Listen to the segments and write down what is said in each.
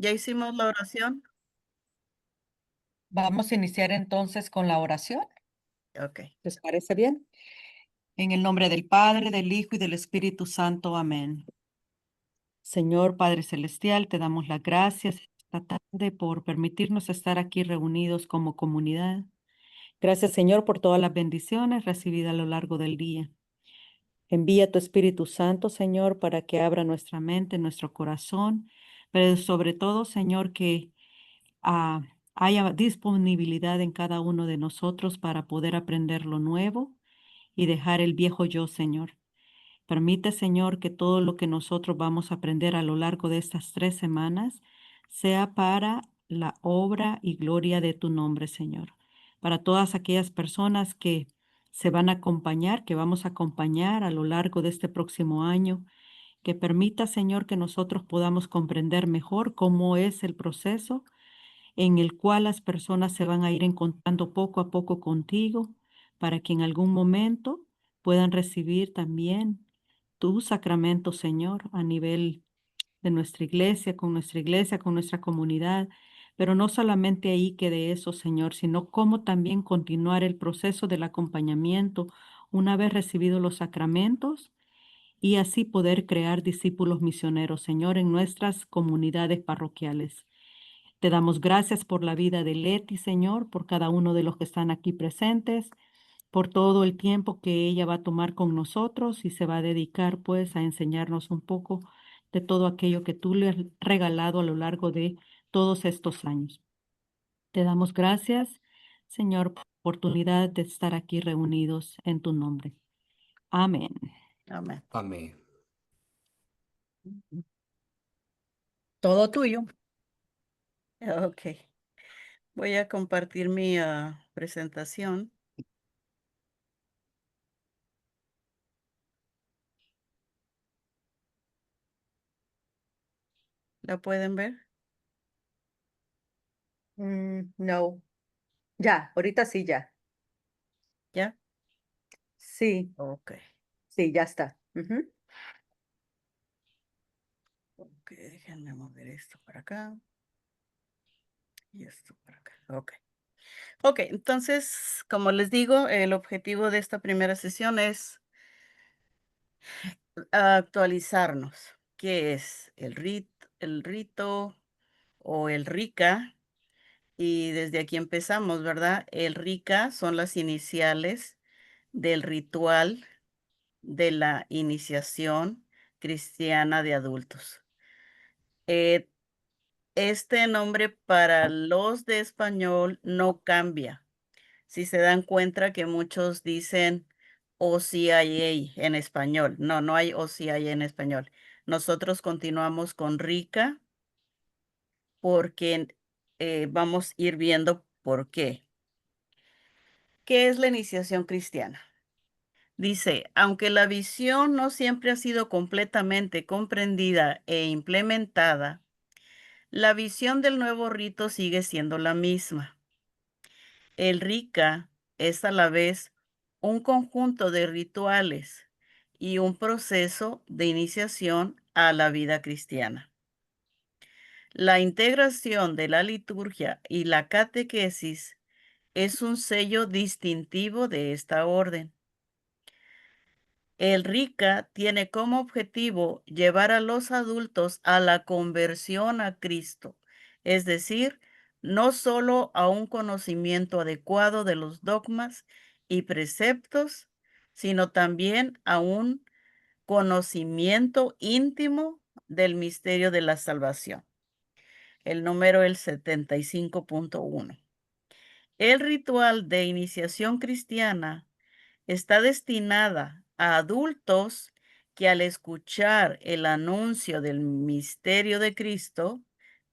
¿Ya hicimos la oración? Vamos a iniciar entonces con la oración. Ok. ¿Les parece bien? En el nombre del Padre, del Hijo y del Espíritu Santo. Amén. Señor Padre Celestial, te damos las gracias esta tarde por permitirnos estar aquí reunidos como comunidad. Gracias, Señor, por todas las bendiciones recibidas a lo largo del día. Envía tu Espíritu Santo, Señor, para que abra nuestra mente, nuestro corazón, pero sobre todo, Señor, que ah, haya disponibilidad en cada uno de nosotros para poder aprender lo nuevo y dejar el viejo yo, Señor. Permite, Señor, que todo lo que nosotros vamos a aprender a lo largo de estas 3 semanas sea para la obra y gloria de tu nombre, Señor. Para todas aquellas personas que se van a acompañar, que vamos a acompañar a lo largo de este próximo año, que permita, Señor, que nosotros podamos comprender mejor cómo es el proceso en el cual las personas se van a ir encontrando poco a poco contigo, para que en algún momento puedan recibir también tu sacramento, Señor, a nivel de nuestra iglesia, con nuestra comunidad, pero no solamente ahí quede eso, Señor, sino cómo también continuar el proceso del acompañamiento una vez recibidos los sacramentos y así poder crear discípulos misioneros, Señor, en nuestras comunidades parroquiales. Te damos gracias por la vida de Leti, Señor, por cada uno de los que están aquí presentes, por todo el tiempo que ella va a tomar con nosotros y se va a dedicar pues a enseñarnos un poco de todo aquello que tú le has regalado a lo largo de todos estos años. Te damos gracias, Señor, por la oportunidad de estar aquí reunidos en tu nombre. Amén. Amén. Amén. Todo tuyo. Ok. Voy a compartir mi presentación. ¿La pueden ver? No, ya, ahorita sí, ya. ¿Ya? Sí, Ok. sí, ya está. Ujú. Ok, déjenme mover esto para acá y esto para acá. Ok. Ok, entonces, como les digo, el objetivo de esta primera sesión es actualizarnos. ¿Qué es el rito o el rica? Y desde aquí empezamos, ¿verdad? El rica son las iniciales del ritual de la iniciación cristiana de adultos. Eh, este nombre para los de español no cambia. Si se dan cuenta que muchos dicen OCIA en español. No, no hay OCIA en español. Nosotros continuamos con rica porque vamos a ir viendo por qué. ¿Qué es la iniciación cristiana? Dice, aunque la visión no siempre ha sido completamente comprendida e implementada, la visión del nuevo rito sigue siendo la misma. El Rika es a la vez un conjunto de rituales y un proceso de iniciación a la vida cristiana. La integración de la liturgia y la catequesis es un sello distintivo de esta orden. El RICA tiene como objetivo llevar a los adultos a la conversión a Cristo, es decir, no solo a un conocimiento adecuado de los dogmas y preceptos, sino también a un conocimiento íntimo del misterio de la salvación. El número es el 75.1. El ritual de iniciación cristiana está destinada a adultos que al escuchar el anuncio del misterio de Cristo,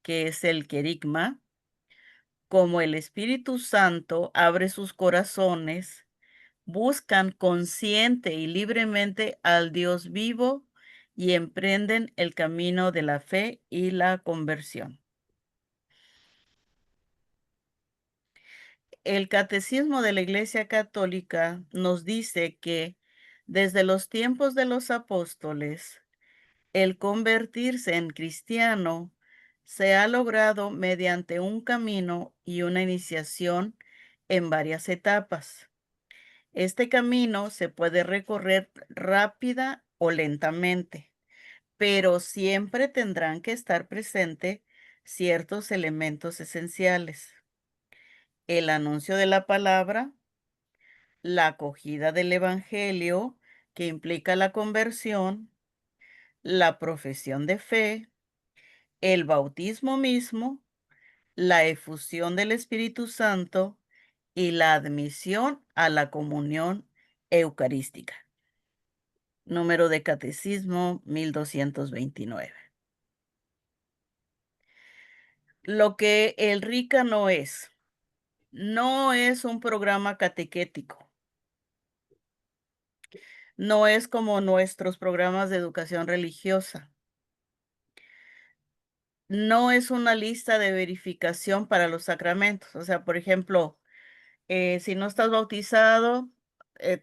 que es el querigma, como el Espíritu Santo abre sus corazones, buscan consciente y libremente al Dios vivo y emprenden el camino de la fe y la conversión. El Catecismo de la Iglesia Católica nos dice que desde los tiempos de los apóstoles, el convertirse en cristiano se ha logrado mediante un camino y una iniciación en varias etapas. Este camino se puede recorrer rápida o lentamente, pero siempre tendrán que estar presentes ciertos elementos esenciales: el anuncio de la palabra, la acogida del evangelio, que implica la conversión, la profesión de fe, el bautismo mismo, la efusión del Espíritu Santo y la admisión a la comunión eucarística. Número de catecismo 1229. Lo que el RICA no es un programa catequético, no es como nuestros programas de educación religiosa, no es una lista de verificación para los sacramentos. O sea, por ejemplo, si no estás bautizado,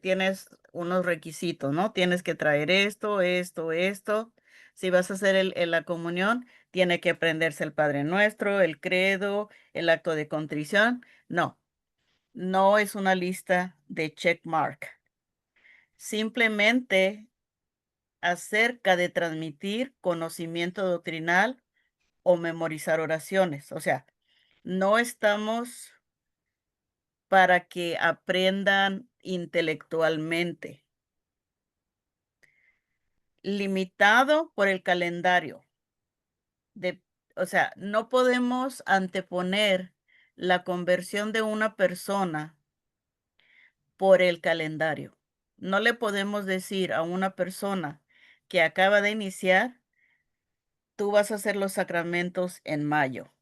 tienes unos requisitos, ¿no? Tienes que traer esto, esto, esto. Si vas a hacer la comunión, tiene que aprenderse el Padre Nuestro, el credo, el acto de contrición. No, no es una lista de check mark. Simplemente acerca de transmitir conocimiento doctrinal o memorizar oraciones. O sea, no estamos para que aprendan intelectualmente, limitado por el calendario. De, o sea, no podemos anteponer la conversión de una persona por el calendario. No le podemos decir a una persona que acaba de iniciar: tú vas a hacer los sacramentos en mayo.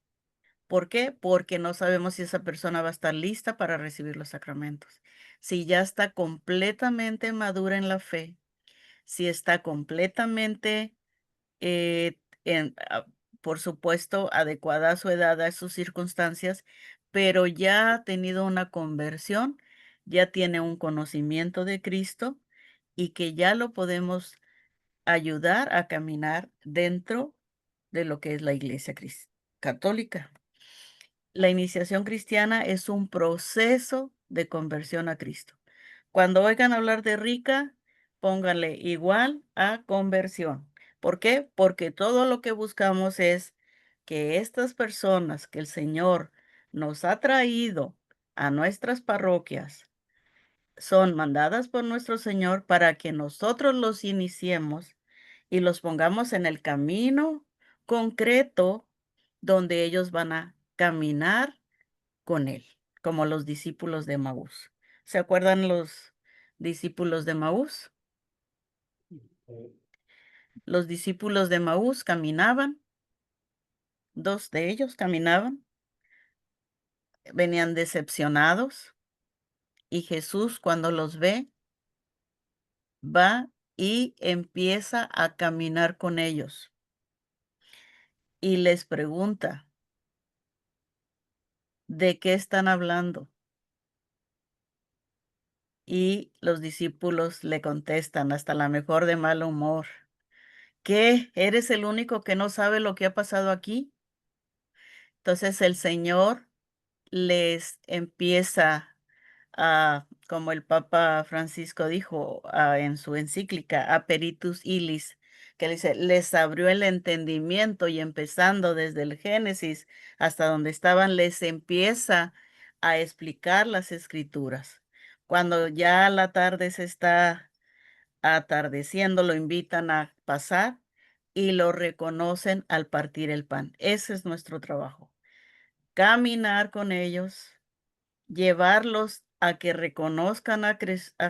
¿Por qué? Porque no sabemos si esa persona va a estar lista para recibir los sacramentos. Si ya está completamente madura en la fe, si está completamente, eh, en, ah, por supuesto, adecuada a su edad, a sus circunstancias, pero ya ha tenido una conversión, ya tiene un conocimiento de Cristo y que ya lo podemos ayudar a caminar dentro de lo que es la Iglesia Católica. La iniciación cristiana es un proceso de conversión a Cristo. Cuando oigan hablar de rica, pónganle igual a conversión. ¿Por qué? Porque todo lo que buscamos es que estas personas que el Señor nos ha traído a nuestras parroquias son mandadas por nuestro Señor para que nosotros los iniciemos y los pongamos en el camino concreto donde ellos van a caminar con él, como los discípulos de Maús. ¿Se acuerdan los discípulos de Maús? Los discípulos de Maús caminaban, dos de ellos caminaban, venían decepcionados, y Jesús, cuando los ve, va y empieza a caminar con ellos y les pregunta: ¿de qué están hablando? Y los discípulos le contestan, hasta la mejor de mal humor: ¿qué? ¿Eres el único que no sabe lo que ha pasado aquí? Entonces el Señor les empieza a, como el Papa Francisco dijo, en su encíclica Aperitus Illis, que dice, les abrió el entendimiento, y empezando desde el Génesis hasta donde estaban, les empieza a explicar las escrituras. Cuando ya la tarde se está atardeciendo, lo invitan a pasar y lo reconocen al partir el pan. Ese es nuestro trabajo: caminar con ellos, llevarlos a que reconozcan a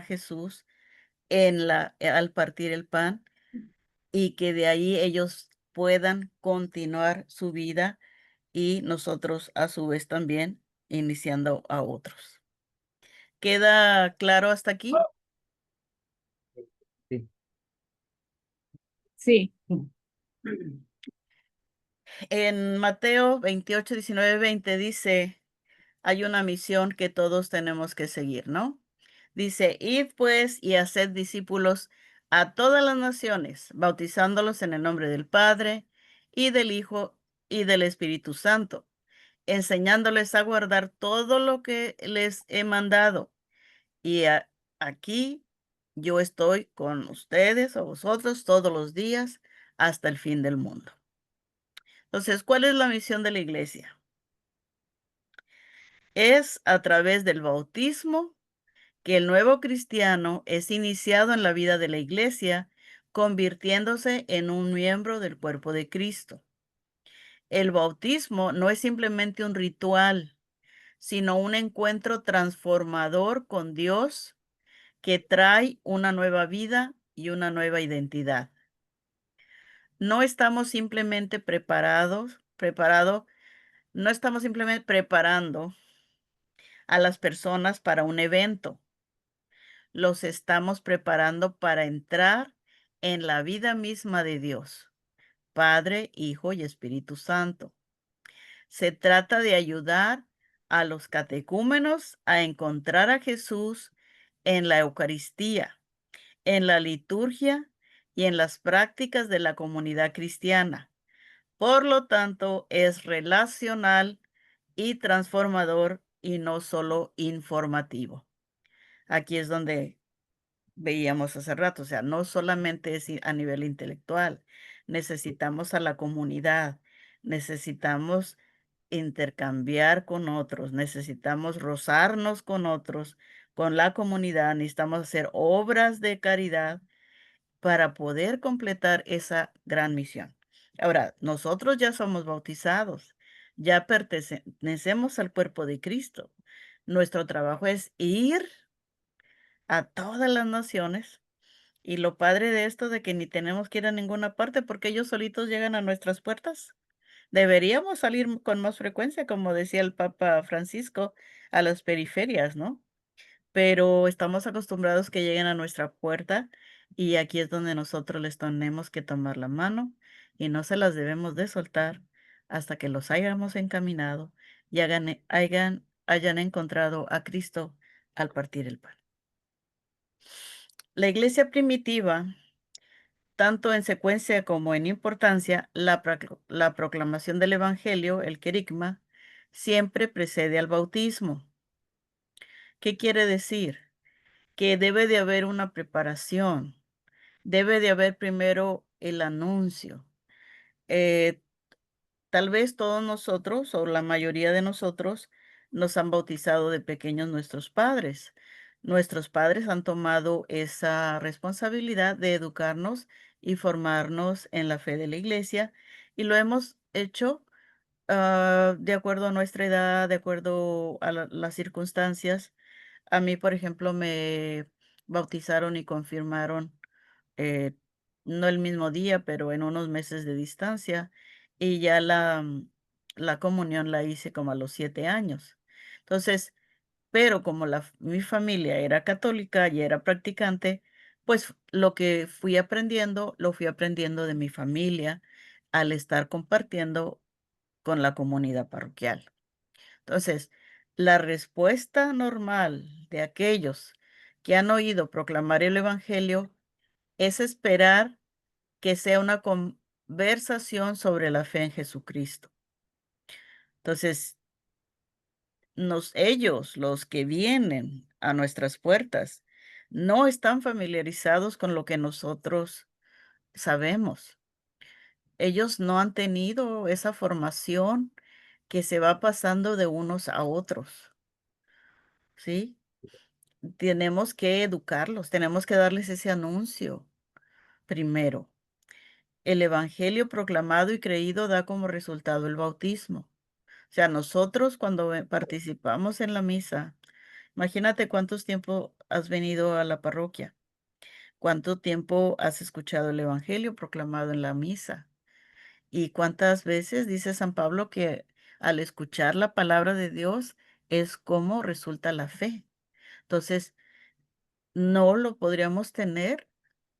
Jesús al partir el pan, y que de ahí ellos puedan continuar su vida, y nosotros a su vez también iniciando a otros. ¿Queda claro hasta aquí? Sí. Sí. En Mateo 28, 19, 20 dice, hay una misión que todos tenemos que seguir, ¿no? Dice, id pues y haced discípulos a todas las naciones, bautizándolos en el nombre del Padre y del Hijo y del Espíritu Santo, enseñándoles a guardar todo lo que les he mandado. Y aquí yo estoy con ustedes o vosotros todos los días hasta el fin del mundo. Entonces, ¿cuál es la misión de la iglesia? Es a través del bautismo que el nuevo cristiano es iniciado en la vida de la iglesia, convirtiéndose en un miembro del cuerpo de Cristo. El bautismo no es simplemente un ritual, sino un encuentro transformador con Dios que trae una nueva vida y una nueva identidad. No estamos simplemente no estamos simplemente preparando a las personas para un evento, los estamos preparando para entrar en la vida misma de Dios, Padre, Hijo y Espíritu Santo. Se trata de ayudar a los catecúmenos a encontrar a Jesús en la Eucaristía, en la liturgia y en las prácticas de la comunidad cristiana. Por lo tanto, es relacional y transformador y no solo informativo. Aquí es donde veíamos hace rato, o sea, no solamente es a nivel intelectual, necesitamos a la comunidad, necesitamos intercambiar con otros, necesitamos rozarnos con otros, con la comunidad, necesitamos hacer obras de caridad para poder completar esa gran misión. Ahora, nosotros ya somos bautizados, ya pertenecemos al cuerpo de Cristo. Nuestro trabajo es ir a todas las naciones y lo padre de esto de que ni tenemos que ir a ninguna parte porque ellos solitos llegan a nuestras puertas. Deberíamos salir con más frecuencia, como decía el Papa Francisco, a las periferias, ¿no? Pero estamos acostumbrados que lleguen a nuestra puerta y aquí es donde nosotros les tenemos que tomar la mano y no se las debemos de soltar hasta que los hayamos encaminado y hayan encontrado a Cristo al partir el pan. La iglesia primitiva, tanto en secuencia como en importancia, la proclamación del Evangelio, el querigma, siempre precede al bautismo. ¿Qué quiere decir? Que debe de haber una preparación, debe de haber primero el anuncio. Eh, Tal vez todos nosotros, o la mayoría de nosotros, nos han bautizado de pequeños nuestros padres. Nuestros padres han tomado esa responsabilidad de educarnos y formarnos en la fe de la iglesia, y lo hemos hecho de acuerdo a nuestra edad, de acuerdo a las circunstancias. A mí, por ejemplo, me bautizaron y confirmaron, eh, no el mismo día, pero en unos meses de distancia, y ya la comunión la hice como a los 7 años. Entonces, pero como mi familia era católica y era practicante, pues lo que fui aprendiendo, lo fui aprendiendo de mi familia al estar compartiendo con la comunidad parroquial. Entonces, la respuesta normal de aquellos que han oído proclamar el Evangelio es esperar que sea una conversación sobre la fe en Jesucristo. Entonces, ellos, los que vienen a nuestras puertas, no están familiarizados con lo que nosotros sabemos. Ellos no han tenido esa formación que se va pasando de unos a otros, ¿sí? Tenemos que educarlos, tenemos que darles ese anuncio primero. El evangelio proclamado y creído da como resultado el bautismo. O sea, nosotros cuando participamos en la misa, imagínate cuántos tiempo has venido a la parroquia, cuánto tiempo has escuchado el evangelio proclamado en la misa y cuántas veces dice San Pablo que al escuchar la palabra de Dios es como resulta la fe. Entonces, no lo podríamos tener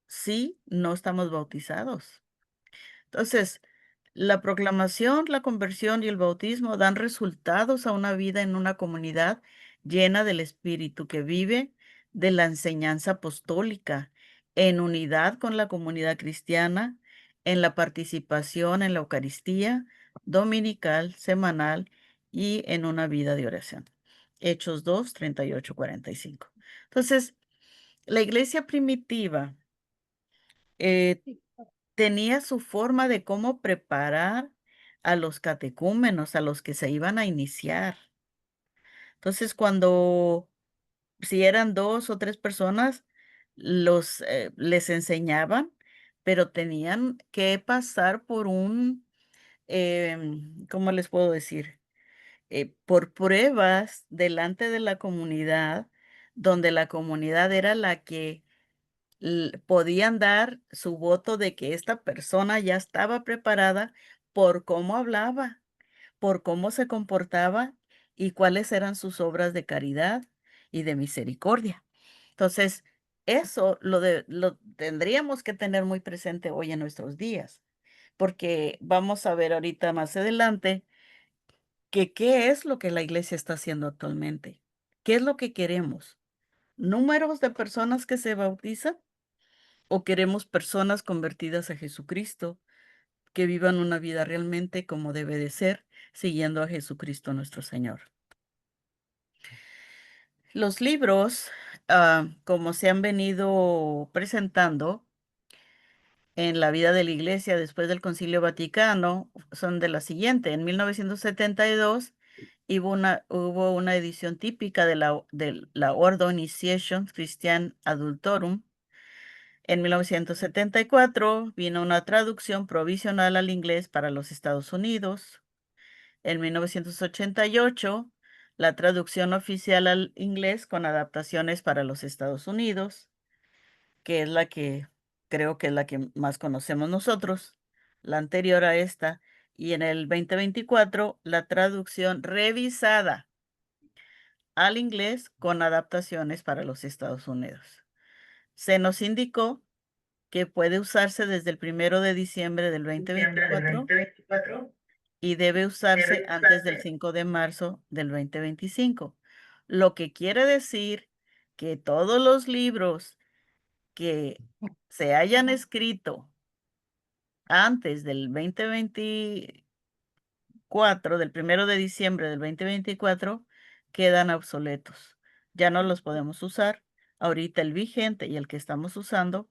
si no estamos bautizados. Entonces, la proclamación, la conversión y el bautismo dan resultados a una vida en una comunidad llena del Espíritu que vive de la enseñanza apostólica, en unidad con la comunidad cristiana, en la participación en la Eucaristía, dominical, semanal y en una vida de oración. Hechos 2, 38, 45. Entonces, la iglesia primitiva eh, tenía su forma de cómo preparar a los catecúmenos, a los que se iban a iniciar. Entonces, cuando si eran 2 o 3 personas, les enseñaban, pero tenían que pasar por un, ¿cómo les puedo decir? Por pruebas delante de la comunidad, donde la comunidad era la que podían dar su voto de que esta persona ya estaba preparada por cómo hablaba, por cómo se comportaba y cuáles eran sus obras de caridad y de misericordia. Entonces, eso lo tendríamos que tener muy presente hoy en nuestros días, porque vamos a ver ahorita más adelante que qué es lo que la iglesia está haciendo actualmente. ¿Qué es lo que queremos? ¿Números de personas que se bautizan o queremos personas convertidas a Jesucristo que vivan una vida realmente como debe de ser, siguiendo a Jesucristo nuestro Señor? Los libros, como se han venido presentando en la vida de la Iglesia después del Concilio Vaticano, son de la siguiente. En 1972 hubo una edición típica de la Ordo Initiation Christian Adultorum. En 1974 vino una traducción provisional al inglés para los Estados Unidos. En 1988, la traducción oficial al inglés con adaptaciones para los Estados Unidos, que es la que creo que es la que más conocemos nosotros, la anterior a esta. Y en el 2024, la traducción revisada al inglés con adaptaciones para los Estados Unidos. Se nos indicó que puede usarse desde el 1 de diciembre del Diciembre del 2024 2024 y debe usarse debe antes del usarse. 5 de marzo del 2025, lo que quiere decir que todos los libros que se hayan escrito antes del 2024, del 1 de diciembre del 2024, quedan obsoletos. Ya no los podemos usar. Ahorita el vigente y el que estamos usando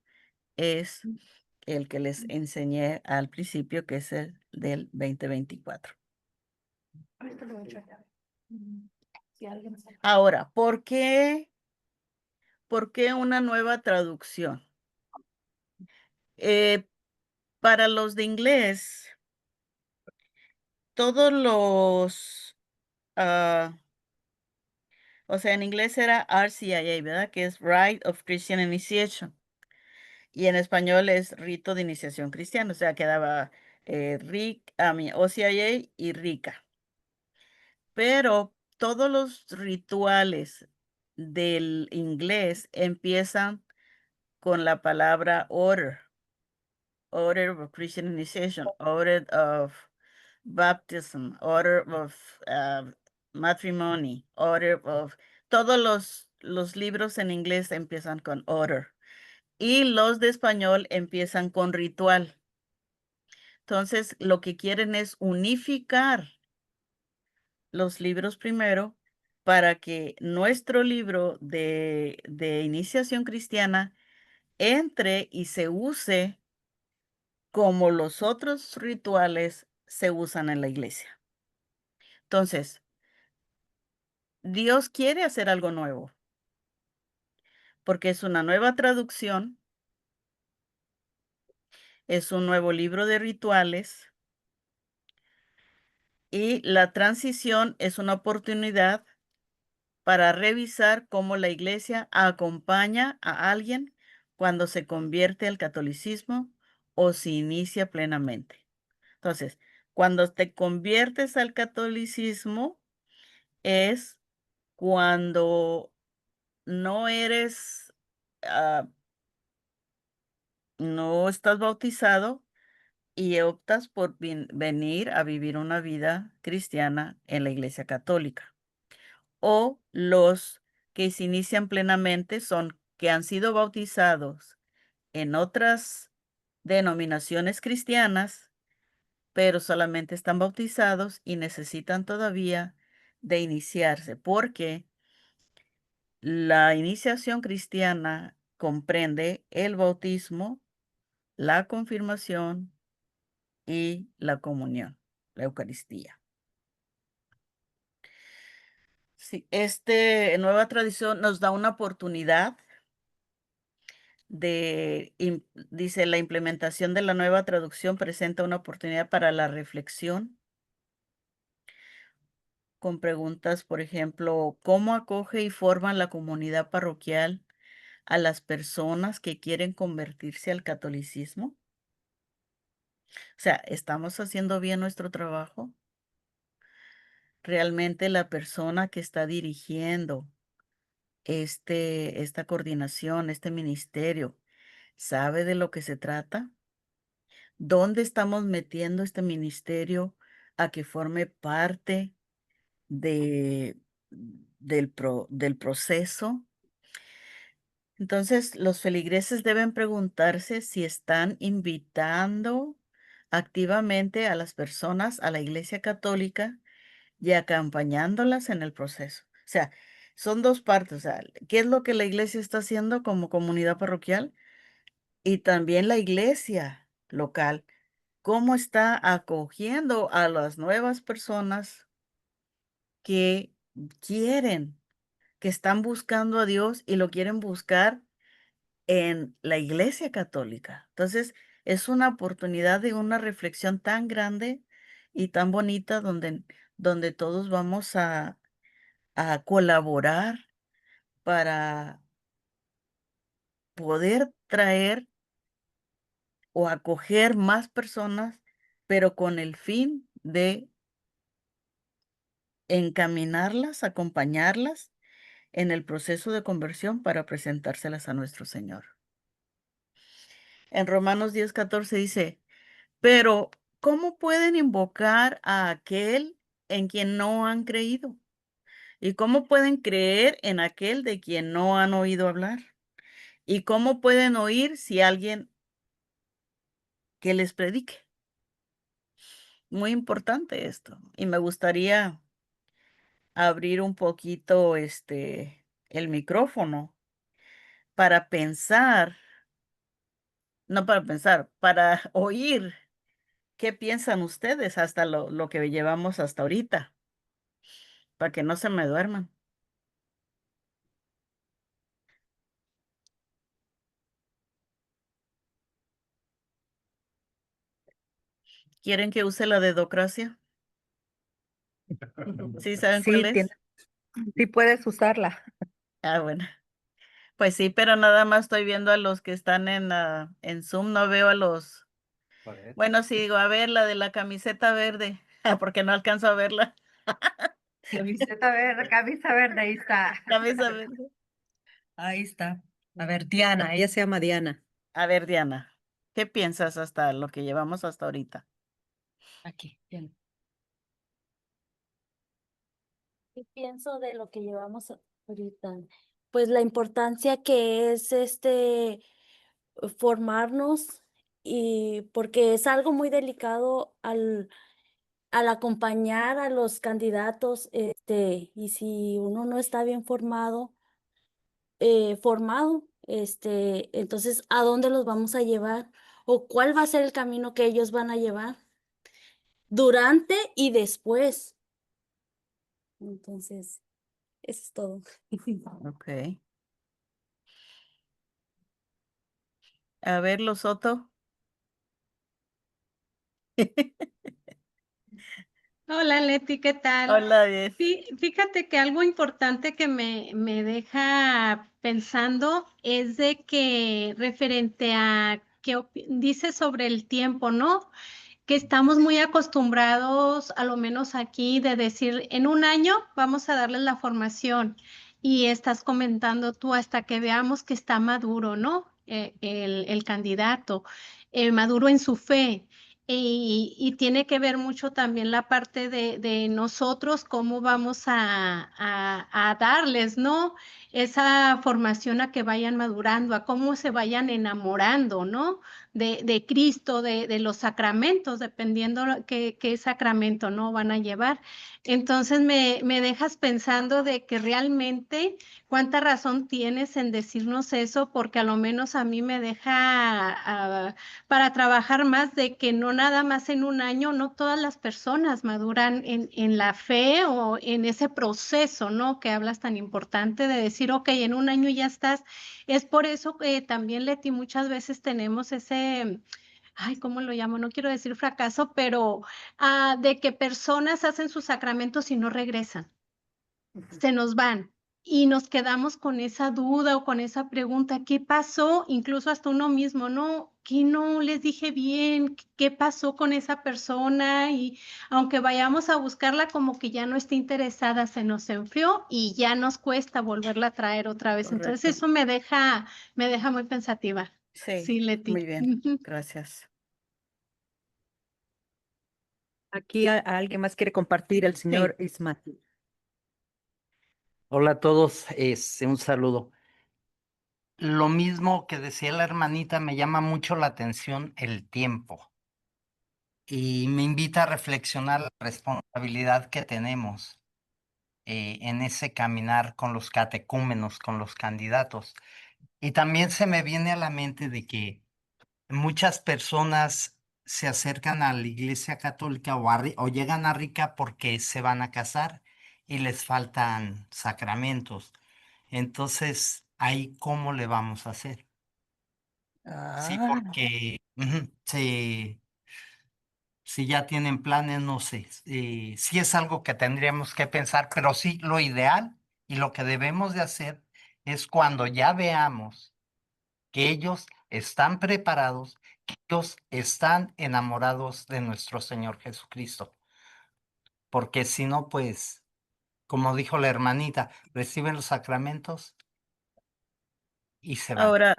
es el que les enseñé al principio, que es el del 2024. Ahora, ¿por qué una nueva traducción? Eh, para los de inglés, todos ah, o sea, en inglés era RCIA, ¿verdad? Que es Rite of Christian Initiation. Y en español es Rito de Iniciación Cristiana, o sea, quedaba OCIA y RICA. Pero todos los rituales del inglés empiezan con la palabra order of Christian initiation, order of baptism, order of matrimony, order of... Todos los libros en inglés empiezan con order y los de español empiezan con ritual. Entonces, lo que quieren es unificar los libros primero para que nuestro libro de iniciación cristiana entre y se use como los otros rituales se usan en la iglesia. Entonces, Dios quiere hacer algo nuevo, porque es una nueva traducción, es un nuevo libro de rituales y la transición es una oportunidad para revisar cómo la iglesia acompaña a alguien cuando se convierte al catolicismo o se inicia plenamente. Entonces, cuando te conviertes al catolicismo es cuando no eres, no estás bautizado y optas por venir a vivir una vida cristiana en la Iglesia Católica. O los que se inician plenamente son que han sido bautizados en otras denominaciones cristianas pero solamente están bautizados y necesitan todavía de iniciarse, porque la iniciación cristiana comprende el bautismo, la confirmación y la comunión, la Eucaristía. Sí, nueva tradición nos da una oportunidad dice, la implementación de la nueva traducción presenta una oportunidad para la reflexión con preguntas, por ejemplo, ¿cómo acoge y forma la comunidad parroquial a las personas que quieren convertirse al catolicismo? O sea, ¿estamos haciendo bien nuestro trabajo? ¿Realmente la persona que está dirigiendo esta coordinación, este ministerio, sabe de lo que se trata? ¿Dónde estamos metiendo este ministerio a que forme parte de, del proceso? Entonces, los feligreses deben preguntarse si están invitando activamente a las personas a la Iglesia Católica y acompañándolas en el proceso. O sea, son dos partes. O sea, ¿qué es lo que la iglesia está haciendo como comunidad parroquial? Y también la iglesia local, ¿cómo está acogiendo a las nuevas personas que quieren, que están buscando a Dios y lo quieren buscar en la iglesia católica? Entonces, es una oportunidad de una reflexión tan grande y tan bonita donde todos vamos a colaborar para poder traer o acoger más personas, pero con el fin de encaminarlas, acompañarlas en el proceso de conversión para presentárselas a nuestro Señor. En Romanos 10:14 dice, pero ¿cómo pueden invocar a aquel en quien no han creído? ¿Y cómo pueden creer en aquel de quien no han oído hablar? ¿Y cómo pueden oír si alguien que les predique? Muy importante esto. Y me gustaría abrir un poquito el micrófono para pensar, no para pensar, para oír qué piensan ustedes hasta lo que llevamos hasta ahorita, para que no se me duerman. ¿Quieren que use la dedocracia? ¿Sí saben cuál Sí, es? sí puedes usarla. Ah, bueno. Pues sí, pero nada más estoy viendo a los que están en Zoom, no veo a los. Bueno, sí, digo, a ver, la de la camiseta verde, porque no alcanzo a verla. Camisa verde, ahí está. Camisa verde. Ahí está. A ver, Diana, ella se llama Diana. A ver, Diana, ¿qué piensas hasta lo que llevamos hasta ahorita? Aquí, Diana. ¿Qué pienso de lo que llevamos ahorita? Pues la importancia que es formarnos y porque es algo muy delicado al acompañar a los candidatos, y si uno no está bien formado, entonces, ¿a dónde los vamos a llevar? ¿O cuál va a ser el camino que ellos van a llevar durante y después? Entonces, eso es todo. Ok. A ver, los Soto. Hola Leti, ¿qué tal? Hola, bien. Fíjate que algo importante que me deja pensando es de que referente a qué dice sobre el tiempo, ¿no? Que estamos muy acostumbrados, a lo menos aquí, de decir, en un año vamos a darles la formación y estás comentando tú hasta que veamos que está maduro, ¿no? El candidato, maduro en su fe. Y tiene que ver mucho también la parte de nosotros, cómo vamos a darles, ¿no? Esa formación a que vayan madurando, a cómo se vayan enamorando, ¿no? de Cristo, de los sacramentos, dependiendo qué sacramento, ¿no?, van a llevar. Entonces, me dejas pensando de que realmente cuánta razón tienes en decirnos eso, porque a lo menos a mí me deja, para trabajar más de que no nada más en un año, no todas las personas maduran en la fe o en ese proceso, ¿no?, que hablas tan importante de decir: "Okey, en un año ya estás". Es por eso que también, Leti, muchas veces tenemos ese, ay, ¿cómo lo llamo? No quiero decir fracaso, pero, de que personas hacen sus sacramentos y no regresan, se nos van, y nos quedamos con esa duda o con esa pregunta, ¿qué pasó? Incluso hasta uno mismo, ¿no? ¿Qué no les dije bien? ¿Qué pasó con esa persona? Y aunque vayamos a buscarla, como que ya no está interesada, se nos enfrió y ya nos cuesta volverla a traer otra vez. Entonces, Correcto. eso me deja muy pensativa. Sí, Sí, Leti. muy bien. Ujú. Gracias. Aquí alguien más quiere compartir, el Sí. señor Ismael. Hola a todos, un saludo. Lo mismo que decía la hermanita, me llama mucho la atención el tiempo y me invita a reflexionar la responsabilidad que tenemos en ese caminar con los catecúmenos, con los candidatos. Y también se me viene a la mente de que muchas personas se acercan a la Iglesia Católica o llegan a rica porque se van a casar y les faltan sacramentos. Entonces, ahí cómo le vamos a hacer. Sí, Ah, porque si ya tienen planes, no sé, sí es algo que tendríamos que pensar, pero sí, lo ideal y lo que debemos de hacer es cuando ya veamos que ellos están preparados, que ellos están enamorados de nuestro Señor Jesucristo, porque si no, pues, como dijo la hermanita, reciben los sacramentos y se van. ahora,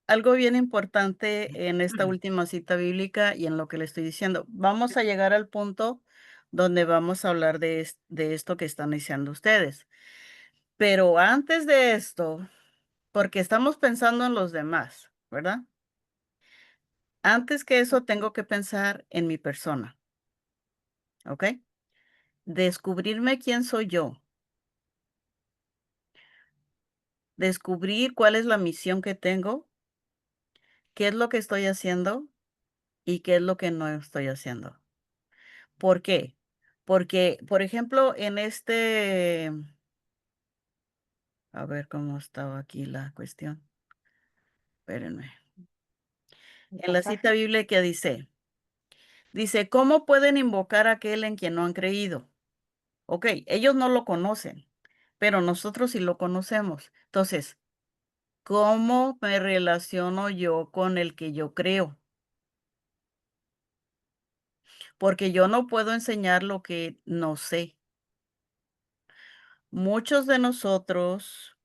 algo bien importante en esta última cita bíblica y en lo que le estoy diciendo. Vamos a llegar al punto donde vamos a hablar de esto que están diciendo ustedes. Pero antes de esto, porque estamos pensando en los demás, ¿verdad? Antes que eso, tengo que pensar en mi persona, ¿ok? Descubrirme quién soy yo, descubrir cuál es la misión que tengo, qué es lo que estoy haciendo y qué es lo que no estoy haciendo. ¿Por qué? Porque, por ejemplo, a ver cómo estaba aquí la cuestión. Espérenme. En la cita bíblica dice, ¿cómo pueden invocar a aquel en quien no han creído? Ok, ellos no lo conocen, pero nosotros sí lo conocemos. Entonces, ¿cómo me relaciono yo con el que yo creo? Porque yo no puedo enseñar lo que no sé. Muchos de nosotros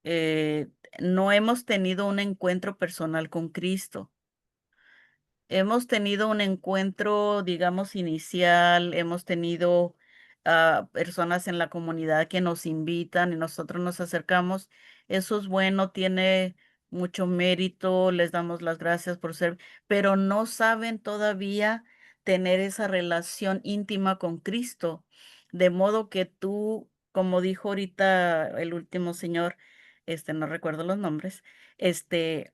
eh, no hemos tenido un encuentro personal con Cristo. Hemos tenido un encuentro, digamos, inicial, hemos tenido personas en la comunidad que nos invitan y nosotros nos acercamos. Eso es bueno, tiene mucho mérito, les damos las gracias por ser, pero no saben todavía tener esa relación íntima con Cristo. De modo que tú, como dijo ahorita el último señor, no recuerdo los nombres, este,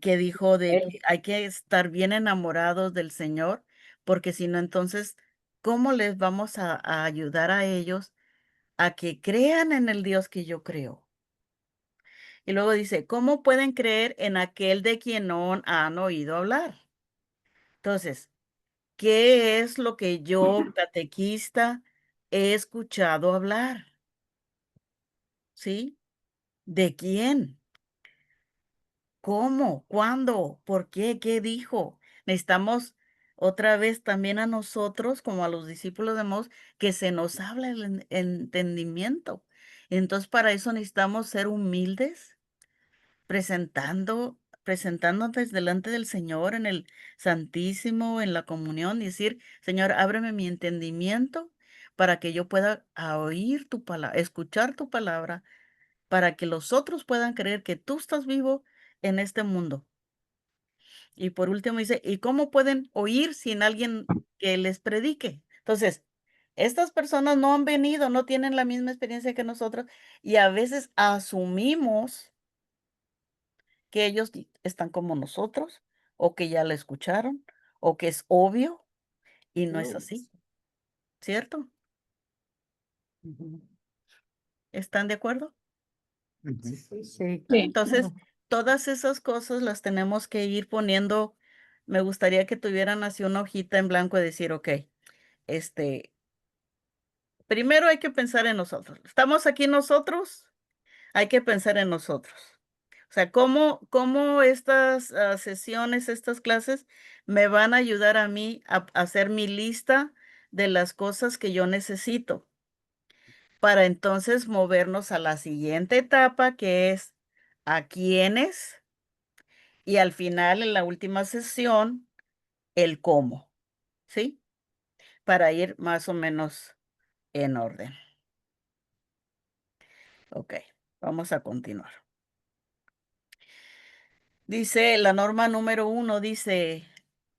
que dijo de que hay que estar bien enamorados del Señor, porque si no, entonces, ¿cómo les vamos a ayudar a ellos a que crean en el Dios que yo creo? Y luego dice, ¿cómo pueden creer en aquel de quien no han oído hablar? Entonces, ¿qué es lo que yo, catequista, he escuchado hablar? ¿Sí? ¿De quién? ¿Cómo? ¿Cuándo? ¿Por qué? ¿Qué dijo? Necesitamos otra vez también a nosotros, como a los discípulos de Maús, que se nos habla el entendimiento. Entonces, para eso necesitamos ser humildes, presentándonos delante del Señor en el Santísimo, en la comunión, y decir, Señor, ábreme mi entendimiento para que yo pueda oír tu palabra, escuchar tu palabra para que los otros puedan creer que tú estás vivo en este mundo. Y por último dice, ¿y cómo pueden oír sin alguien que les predique? Entonces, estas personas no han venido, no tienen la misma experiencia que nosotros y a veces asumimos que ellos están como nosotros o que ya la escucharon o que es obvio y no es así, ¿cierto? Ujú. ¿Están de acuerdo? Ujú. Sí, Sí. Entonces, claro. todas esas cosas las tenemos que ir poniendo. Me gustaría que tuvieran así una hojita en blanco y decir, ok, este, primero hay que pensar en nosotros. ¿Estamos aquí nosotros? Hay que pensar en nosotros. O sea, cómo estas sesiones, estas clases me van a ayudar a mí a hacer mi lista de las cosas que yo necesito para entonces movernos a la siguiente etapa, que es a quiénes y al final, en la última sesión, el cómo, ¿sí? Para ir más o menos en orden. Ok, vamos a continuar. Dice la norma número 1, dice,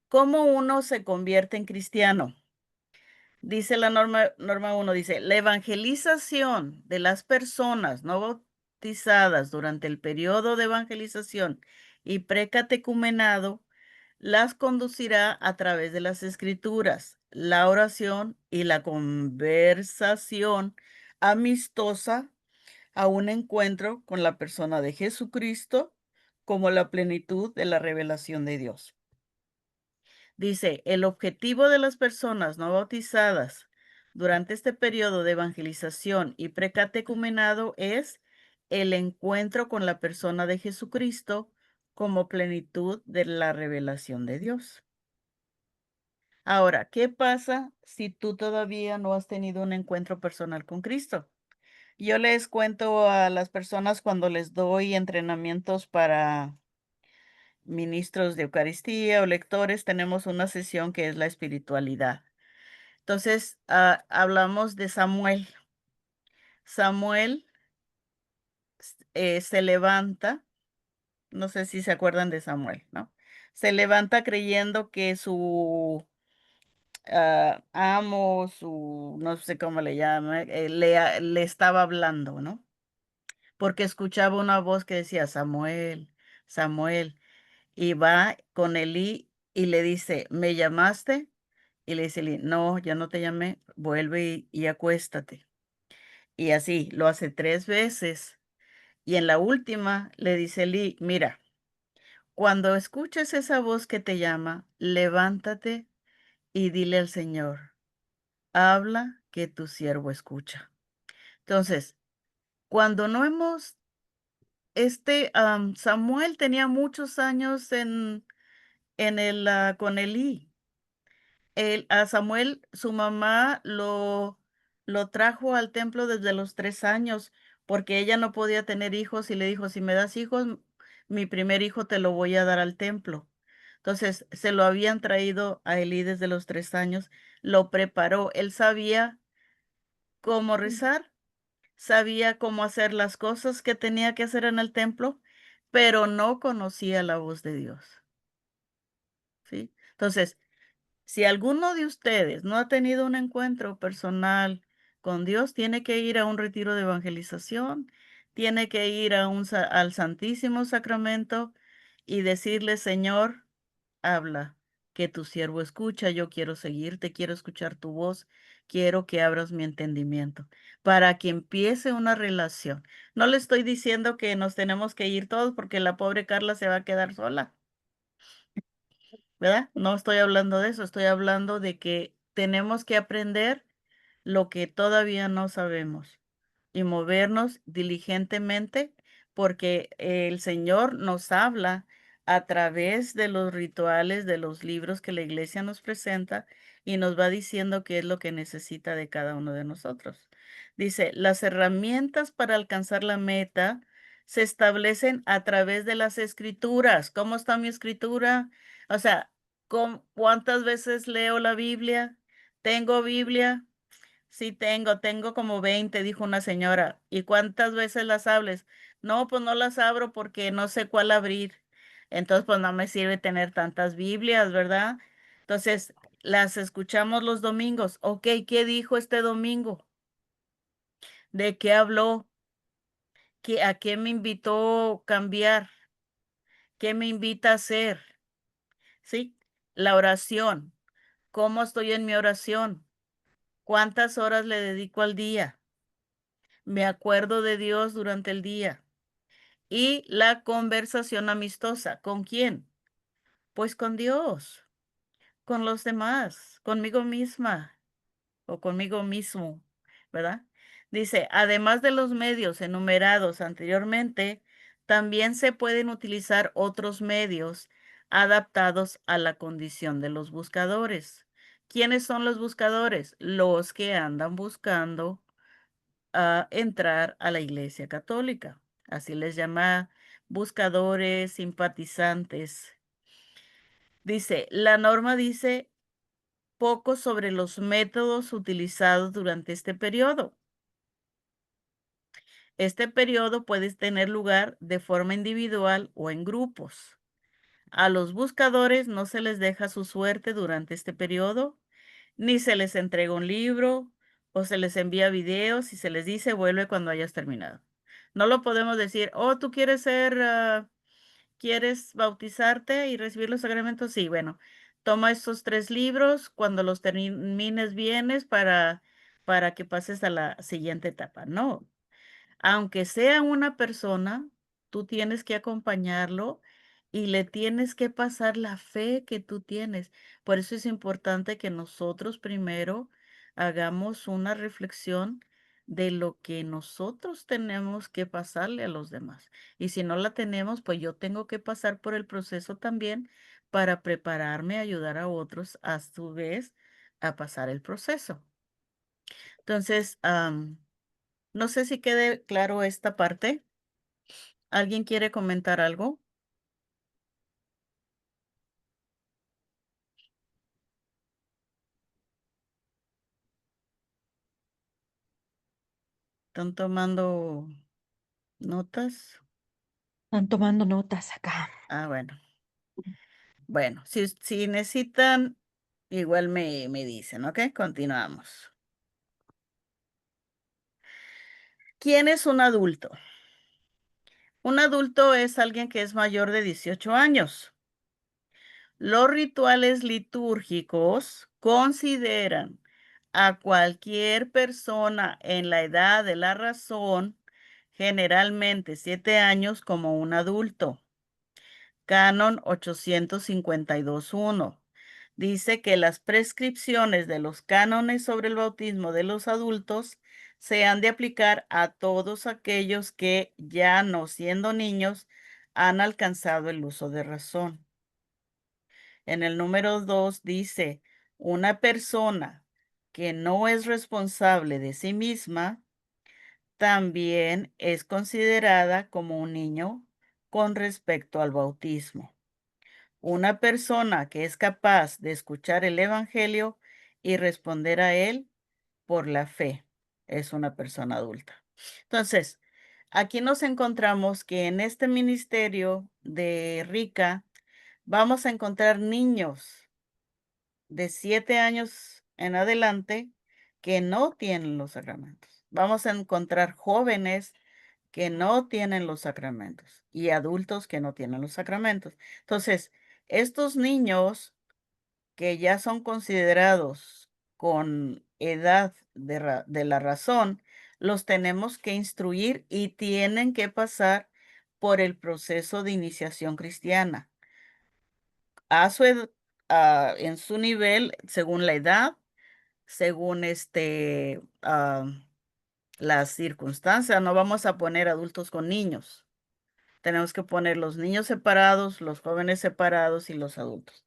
¿cómo uno se convierte en cristiano? Dice la norma 1, dice, la evangelización de las personas no bautizadas durante el periodo de evangelización y precatecumenado las conducirá a través de las escrituras, la oración y la conversación amistosa a un encuentro con la persona de Jesucristo como la plenitud de la revelación de Dios. Dice, el objetivo de las personas no bautizadas durante este periodo de evangelización y precatecumenado es el encuentro con la persona de Jesucristo como plenitud de la revelación de Dios. Ahora, ¿qué pasa si tú todavía no has tenido un encuentro personal con Cristo? Yo les cuento a las personas cuando les doy entrenamientos para ministros de Eucaristía o lectores, tenemos una sesión que es la espiritualidad. Entonces, hablamos de Samuel. Samuel se levanta, no sé si se acuerdan de Samuel, ¿no? Se levanta creyendo que su amo, no sé cómo le llama, le estaba hablando, ¿no? Porque escuchaba una voz que decía, Samuel, Samuel, y va con Elí y le dice, ¿me llamaste? Y le dice Elí, no, ya no te llamé, vuelve y acuéstate. Y así, lo hace 3 veces. Y en la última le dice Elí, mira, cuando escuches esa voz que te llama, levántate y dile al Señor, habla que tu siervo escucha. Entonces, cuando no hemos, Samuel tenía muchos años con Elí. A Samuel, su mamá lo trajo al templo desde los 3 años, porque ella no podía tener hijos y le dijo, si me das hijos, mi primer hijo te lo voy a dar al templo. Entonces, se lo habían traído a Elí desde los 3 años, lo preparó, él sabía cómo rezar, sabía cómo hacer las cosas que tenía que hacer en el templo, pero no conocía la voz de Dios, ¿sí? Entonces, si alguno de ustedes no ha tenido un encuentro personal con Dios, tiene que ir a un retiro de evangelización, tiene que ir al Santísimo Sacramento y decirle, Señor, habla, que tu siervo escucha, yo quiero seguirte, quiero escuchar tu voz, quiero que abras mi entendimiento, para que empiece una relación. No le estoy diciendo que nos tenemos que ir todos porque la pobre Carla se va a quedar sola. ¿Verdad? No estoy hablando de eso, estoy hablando de que tenemos que aprender lo que todavía no sabemos y movernos diligentemente porque el Señor nos habla a través de los rituales, de los libros que la iglesia nos presenta y nos va diciendo qué es lo que necesita de cada uno de nosotros. Dice, las herramientas para alcanzar la meta se establecen a través de las escrituras. ¿Cómo está mi escritura? O sea, ¿cuántas veces leo la Biblia? ¿Tengo Biblia? Sí, tengo como 20, dijo una señora. ¿Y cuántas veces las hables? No, pues no las abro porque no sé cuál abrir. Entonces, pues no me sirve tener tantas Biblias, ¿verdad? Entonces, las escuchamos los domingos. Ok, ¿qué dijo este domingo? ¿De qué habló? ¿A qué me invitó a cambiar? ¿Qué me invita a hacer? ¿Sí? La oración. ¿Cómo estoy en mi oración? ¿Cuántas horas le dedico al día? Me acuerdo de Dios durante el día. Y la conversación amistosa. ¿Con quién? Pues con Dios, con los demás, conmigo misma o conmigo mismo, ¿verdad? Dice, además de los medios enumerados anteriormente, también se pueden utilizar otros medios adaptados a la condición de los buscadores. ¿Quiénes son los buscadores? Los que andan buscando entrar a la Iglesia Católica. Así les llama buscadores, simpatizantes. Dice, la norma dice poco sobre los métodos utilizados durante este periodo. Este periodo puede tener lugar de forma individual o en grupos. A los buscadores no se les deja su suerte durante este periodo, ni se les entrega un libro o se les envía videos y se les dice vuelve cuando hayas terminado. No lo podemos decir, oh, tú quieres ¿quieres bautizarte y recibir los sacramentos? Sí, bueno, toma estos 3 libros, cuando los termines vienes para que pases a la siguiente etapa. No, aunque sea una persona, tú tienes que acompañarlo y le tienes que pasar la fe que tú tienes. Por eso es importante que nosotros primero hagamos una reflexión de lo que nosotros tenemos que pasarle a los demás. Y si no la tenemos, pues yo tengo que pasar por el proceso también para prepararme a ayudar a otros a su vez a pasar el proceso. Entonces, no sé si quede claro esta parte. ¿Alguien quiere comentar algo? ¿Están tomando notas? Están tomando notas acá. Ah, bueno. Bueno, si necesitan, igual me dicen, ¿ok? Continuamos. ¿Quién es un adulto? Un adulto es alguien que es mayor de 18 años. Los rituales litúrgicos consideran a cualquier persona en la edad de la razón, generalmente 7 años, como un adulto. Canon 852.1. Dice que las prescripciones de los cánones sobre el bautismo de los adultos se han de aplicar a todos aquellos que, ya no siendo niños, han alcanzado el uso de razón. En el número 2 dice, una persona que no es responsable de sí misma también es considerada como un niño con respecto al bautismo. Una persona que es capaz de escuchar el Evangelio y responder a él por la fe es una persona adulta. Entonces, aquí nos encontramos que en este ministerio de Rica vamos a encontrar niños de 7 años en adelante que no tienen los sacramentos. Vamos a encontrar jóvenes que no tienen los sacramentos y adultos que no tienen los sacramentos. Entonces, estos niños que ya son considerados con edad de la razón, los tenemos que instruir y tienen que pasar por el proceso de iniciación cristiana. A su en su nivel, según la edad, según las circunstancias, no vamos a poner adultos con niños. Tenemos que poner los niños separados, los jóvenes separados y los adultos.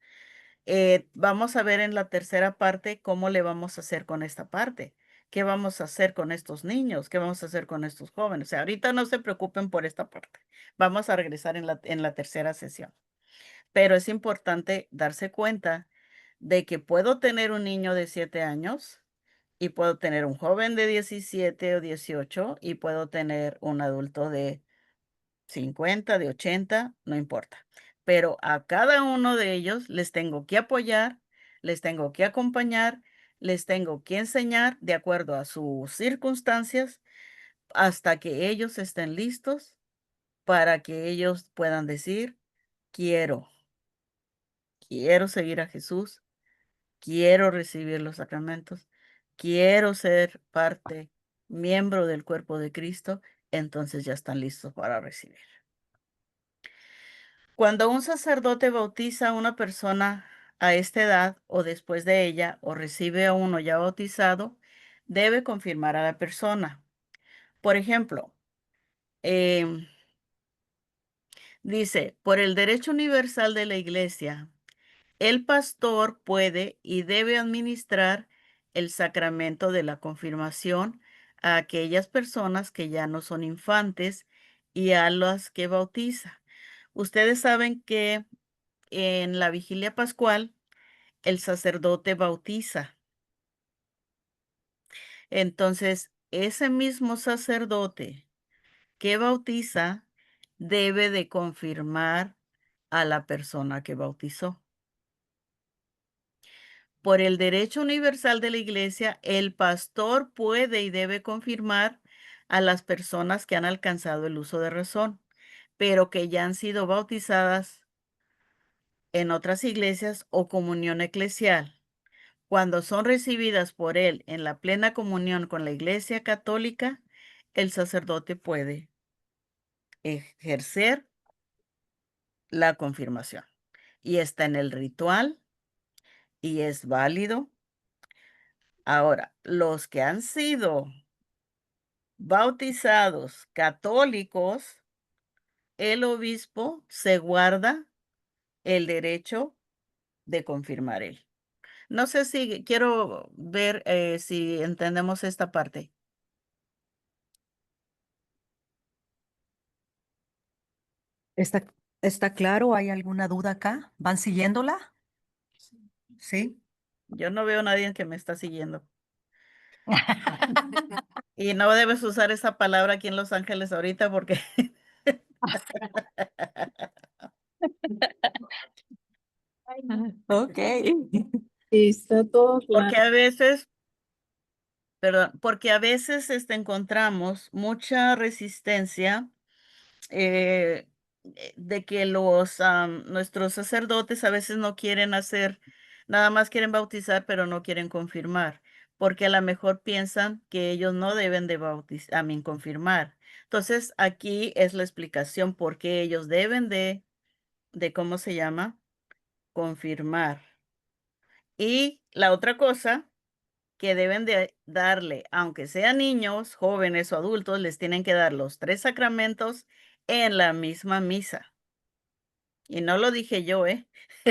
Vamos a ver en la tercera parte cómo le vamos a hacer con esta parte. ¿Qué vamos a hacer con estos niños? ¿Qué vamos a hacer con estos jóvenes? O sea, ahorita no se preocupen por esta parte. Vamos a regresar en la tercera sesión. Pero es importante darse cuenta de que puedo tener un niño de 7 años y puedo tener un joven de 17 o 18 y puedo tener un adulto de 50, de 80, no importa. pero a cada uno de ellos les tengo que apoyar, les tengo que acompañar, les tengo que enseñar de acuerdo a sus circunstancias hasta que ellos estén listos para que ellos puedan decir, quiero, quiero seguir a Jesús, quiero recibir los sacramentos, quiero ser parte, miembro del cuerpo de Cristo, entonces ya están listos para recibir. Cuando un sacerdote bautiza a una persona a esta edad o después de ella o recibe a uno ya bautizado, debe confirmar a la persona. Por ejemplo, em, dice, por el derecho universal de la Iglesia, el pastor puede y debe administrar el sacramento de la confirmación a aquellas personas que ya no son infantes y a las que bautiza. Ustedes saben que en la vigilia pascual el sacerdote bautiza. Entonces, ese mismo sacerdote que bautiza debe de confirmar a la persona que bautizó. Por el derecho universal de la Iglesia, el pastor puede y debe confirmar a las personas que han alcanzado el uso de razón, pero que ya han sido bautizadas en otras iglesias o comunión eclesial. Cuando son recibidas por él en la plena comunión con la Iglesia Católica, el sacerdote puede ejercer la confirmación. Y está en el ritual y es válido. Ahora, los que han sido bautizados católicos, el obispo se guarda el derecho de confirmar él. No sé si quiero ver si entendemos esta parte. ¿Está, está claro? ¿Hay alguna duda acá? ¿Van siguiéndola? ¿Sí? Yo no veo a nadie que me está siguiendo. Y no debes usar esa palabra aquí en Los Ángeles ahorita porque Ok. Sí, está todo porque claro. a veces, perdón, porque a veces encontramos mucha resistencia de que nuestros sacerdotes a veces no quieren hacer, nada más quieren bautizar, pero no quieren confirmar, porque a lo mejor piensan que ellos no deben de bautizar, confirmar. Entonces, aquí es la explicación por qué ellos deben de ¿cómo se llama? Confirmar. Y la otra cosa que deben de darle, aunque sean niños, jóvenes o adultos, les tienen que dar los 3 sacramentos en la misma misa. Y no lo dije yo, ¿eh?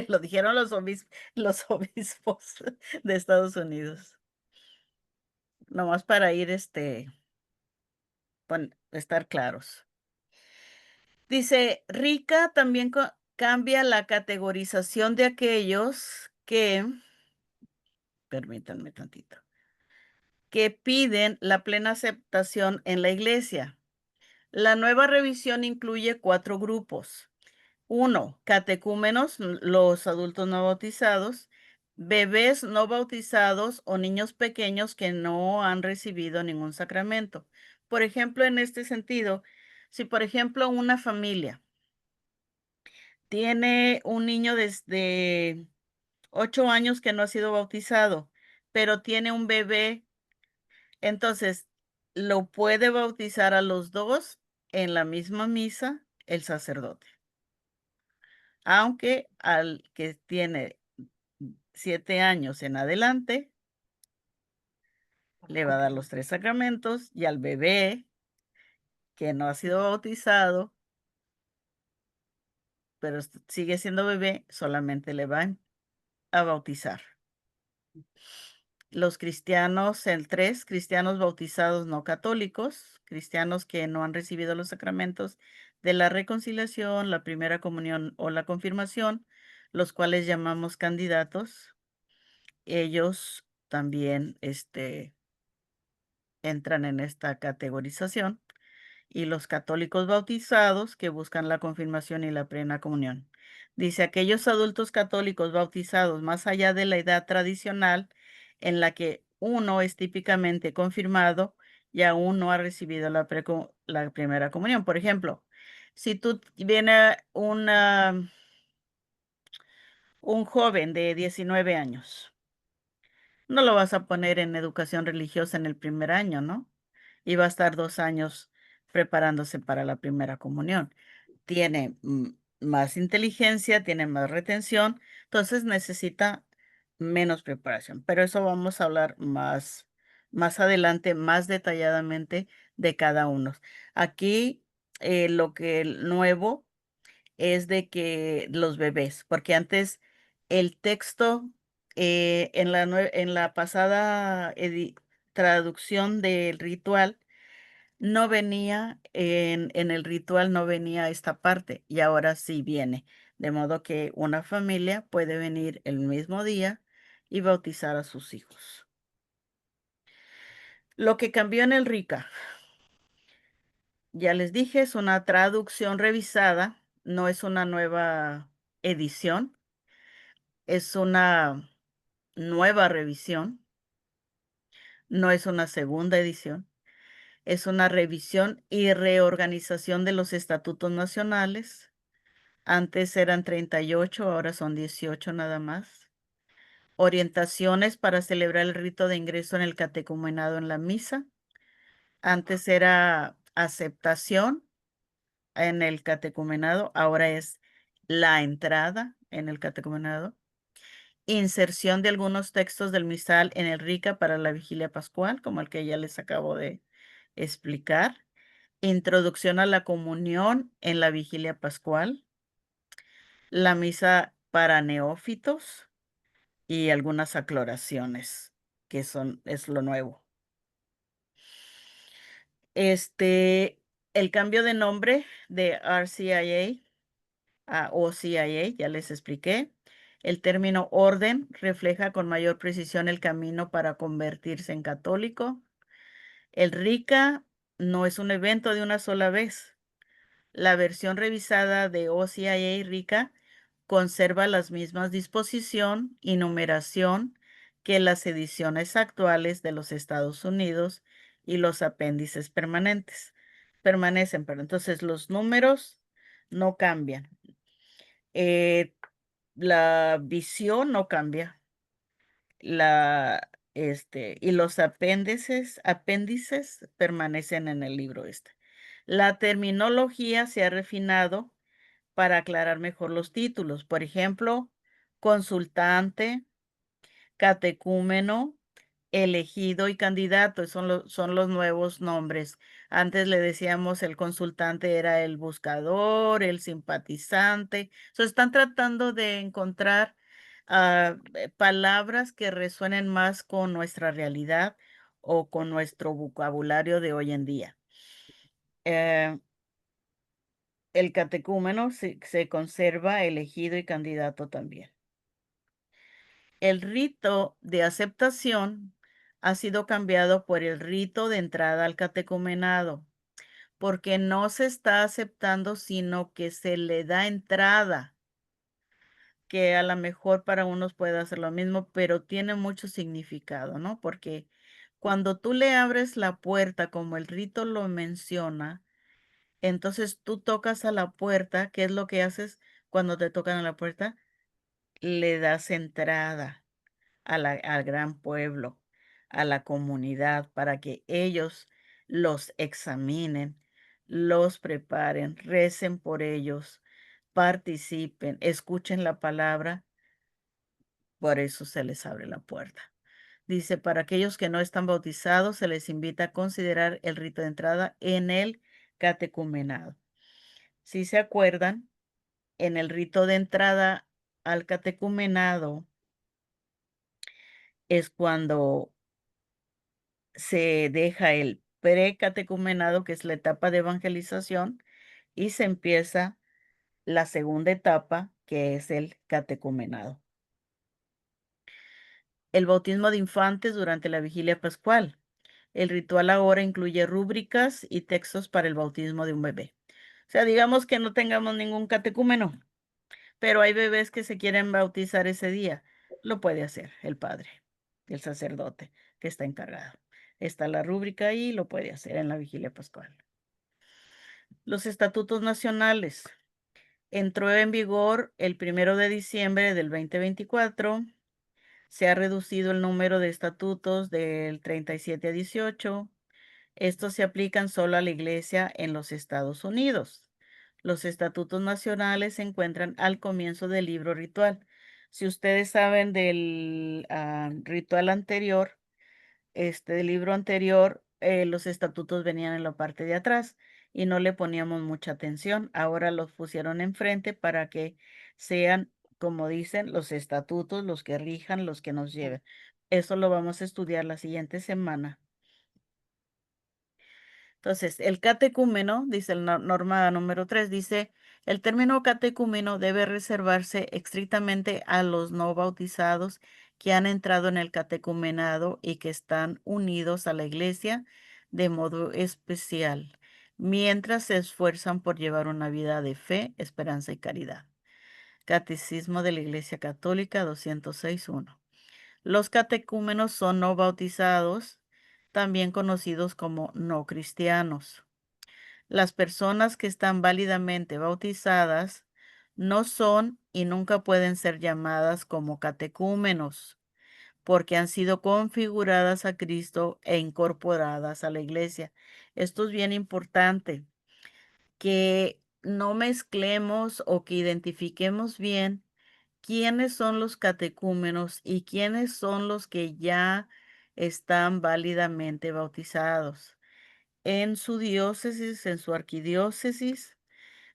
Lo dijeron los obispos de Estados Unidos. Nomás para ir, estar claros. Dice, Rica también cambia la categorización de aquellos que, permítanme tantito, que piden la plena aceptación en la iglesia. La nueva revisión incluye 4 grupos. 1, catecúmenos, los adultos no bautizados, bebés no bautizados o niños pequeños que no han recibido ningún sacramento. Por ejemplo, en este sentido, si por ejemplo una familia tiene un niño desde 8 años que no ha sido bautizado, pero tiene un bebé, entonces lo puede bautizar a los dos en la misma misa el sacerdote. Aunque al que tiene 7 años en adelante, le va a dar los 3 sacramentos y al bebé que no ha sido bautizado, pero sigue siendo bebé, solamente le van a bautizar. Los cristianos, el 3, cristianos bautizados no católicos, cristianos que no han recibido los sacramentos de la reconciliación, la primera comunión o la confirmación, los cuales llamamos candidatos. Ellos también, entran en esta categorización. Y los católicos bautizados que buscan la confirmación y la plena comunión. Dice, aquellos adultos católicos bautizados más allá de la edad tradicional en la que uno es típicamente confirmado y aún no ha recibido la primera comunión. Por ejemplo, si tú viene un joven de 19 años, no lo vas a poner en educación religiosa en el primer año, ¿no? Y va a estar 2 años preparándose para la primera comunión. Tiene más inteligencia, tiene más retención, entonces necesita menos preparación. Pero eso vamos a hablar más adelante, más detalladamente de cada uno. Aquí lo que el nuevo es de que los bebés, porque antes el texto en la pasada traducción del ritual no venía, en el ritual no venía esta parte y ahora sí viene. De modo que una familia puede venir el mismo día y bautizar a sus hijos. Lo que cambió en el RICA, ya les dije, es una traducción revisada, no es una nueva edición, es una nueva revisión, no es una segunda edición. Es una revisión y reorganización de los estatutos nacionales. Antes eran 38, ahora son 18 nada más. Orientaciones para celebrar el rito de ingreso en el catecumenado en la misa. Antes era aceptación en el catecumenado, ahora es la entrada en el catecumenado. Inserción de algunos textos del misal en el RICA para la vigilia pascual, como el que ya les acabo de explicar. Introducción a la comunión en la vigilia pascual, la misa para neófitos y algunas aclaraciones es lo nuevo. El cambio de nombre de RCIA a OCIA, ya les expliqué. El término orden refleja con mayor precisión el camino para convertirse en católico. El RICA no es un evento de una sola vez. La versión revisada de OCIA RICA conserva las mismas disposición y numeración que las ediciones actuales de los Estados Unidos y los apéndices permanecen, pero entonces los números no cambian. La visión no cambia. Y los apéndices permanecen en el libro este. La terminología se ha refinado para aclarar mejor los títulos. Por ejemplo, consultante, catecúmeno, elegido y candidato son los nuevos nombres. Antes le decíamos el consultante era el buscador, el simpatizante. Están tratando de encontrar palabras que resuenen más con nuestra realidad o con nuestro vocabulario de hoy en día. El catecúmeno se conserva elegido y candidato también. El rito de aceptación ha sido cambiado por el rito de entrada al catecumenado, porque no se está aceptando, sino que se le da entrada, que a lo mejor para unos puede hacer lo mismo, pero tiene mucho significado, ¿no? Porque cuando tú le abres la puerta, como el rito lo menciona, entonces tú tocas a la puerta. ¿Qué es lo que haces cuando te tocan a la puerta? Le das entrada al gran pueblo, a la comunidad, para que ellos los examinen, los preparen, recen por ellos, participen, escuchen la palabra. Por eso se les abre la puerta. Dice, para aquellos que no están bautizados, se les invita a considerar el rito de entrada en el catecumenado. Si se acuerdan, en el rito de entrada al catecumenado es cuando se deja el precatecumenado, que es la etapa de evangelización, y se empieza la segunda etapa, que es el catecumenado. El bautismo de infantes durante la vigilia pascual. El ritual ahora incluye rúbricas y textos para el bautismo de un bebé. O sea, digamos que no tengamos ningún catecúmeno. pero hay bebés que se quieren bautizar ese día. Lo puede hacer el padre, el sacerdote que está encargado. Está la rúbrica ahí, lo puede hacer en la vigilia pascual. Los estatutos nacionales. Entró en vigor el 1 de diciembre del 2024. Se ha reducido el número de estatutos del 37 a 18. Estos se aplican solo a la iglesia en los Estados Unidos. Los estatutos nacionales se encuentran al comienzo del libro ritual. Si ustedes saben del ritual anterior, del libro anterior, los estatutos venían en la parte de atrás y no le poníamos mucha atención. Ahora los pusieron enfrente para que sean, como dicen, los estatutos, los que rijan, los que nos lleven. Eso lo vamos a estudiar la siguiente semana. Entonces, el catecúmeno, dice la norma número 3, dice, el término catecúmeno debe reservarse estrictamente a los no bautizados que han entrado en el catecumenado y que están unidos a la iglesia de modo especial, mientras se esfuerzan por llevar una vida de fe, esperanza y caridad. Catecismo de la Iglesia Católica 206.1. Los catecúmenos son no bautizados, también conocidos como no cristianos. Las personas que están válidamente bautizadas no son y nunca pueden ser llamadas como catecúmenos, porque han sido configuradas a Cristo e incorporadas a la iglesia. Esto es bien importante, que no mezclemos o que identifiquemos bien quiénes son los catecúmenos y quiénes son los que ya están válidamente bautizados. En su diócesis, en su arquidiócesis,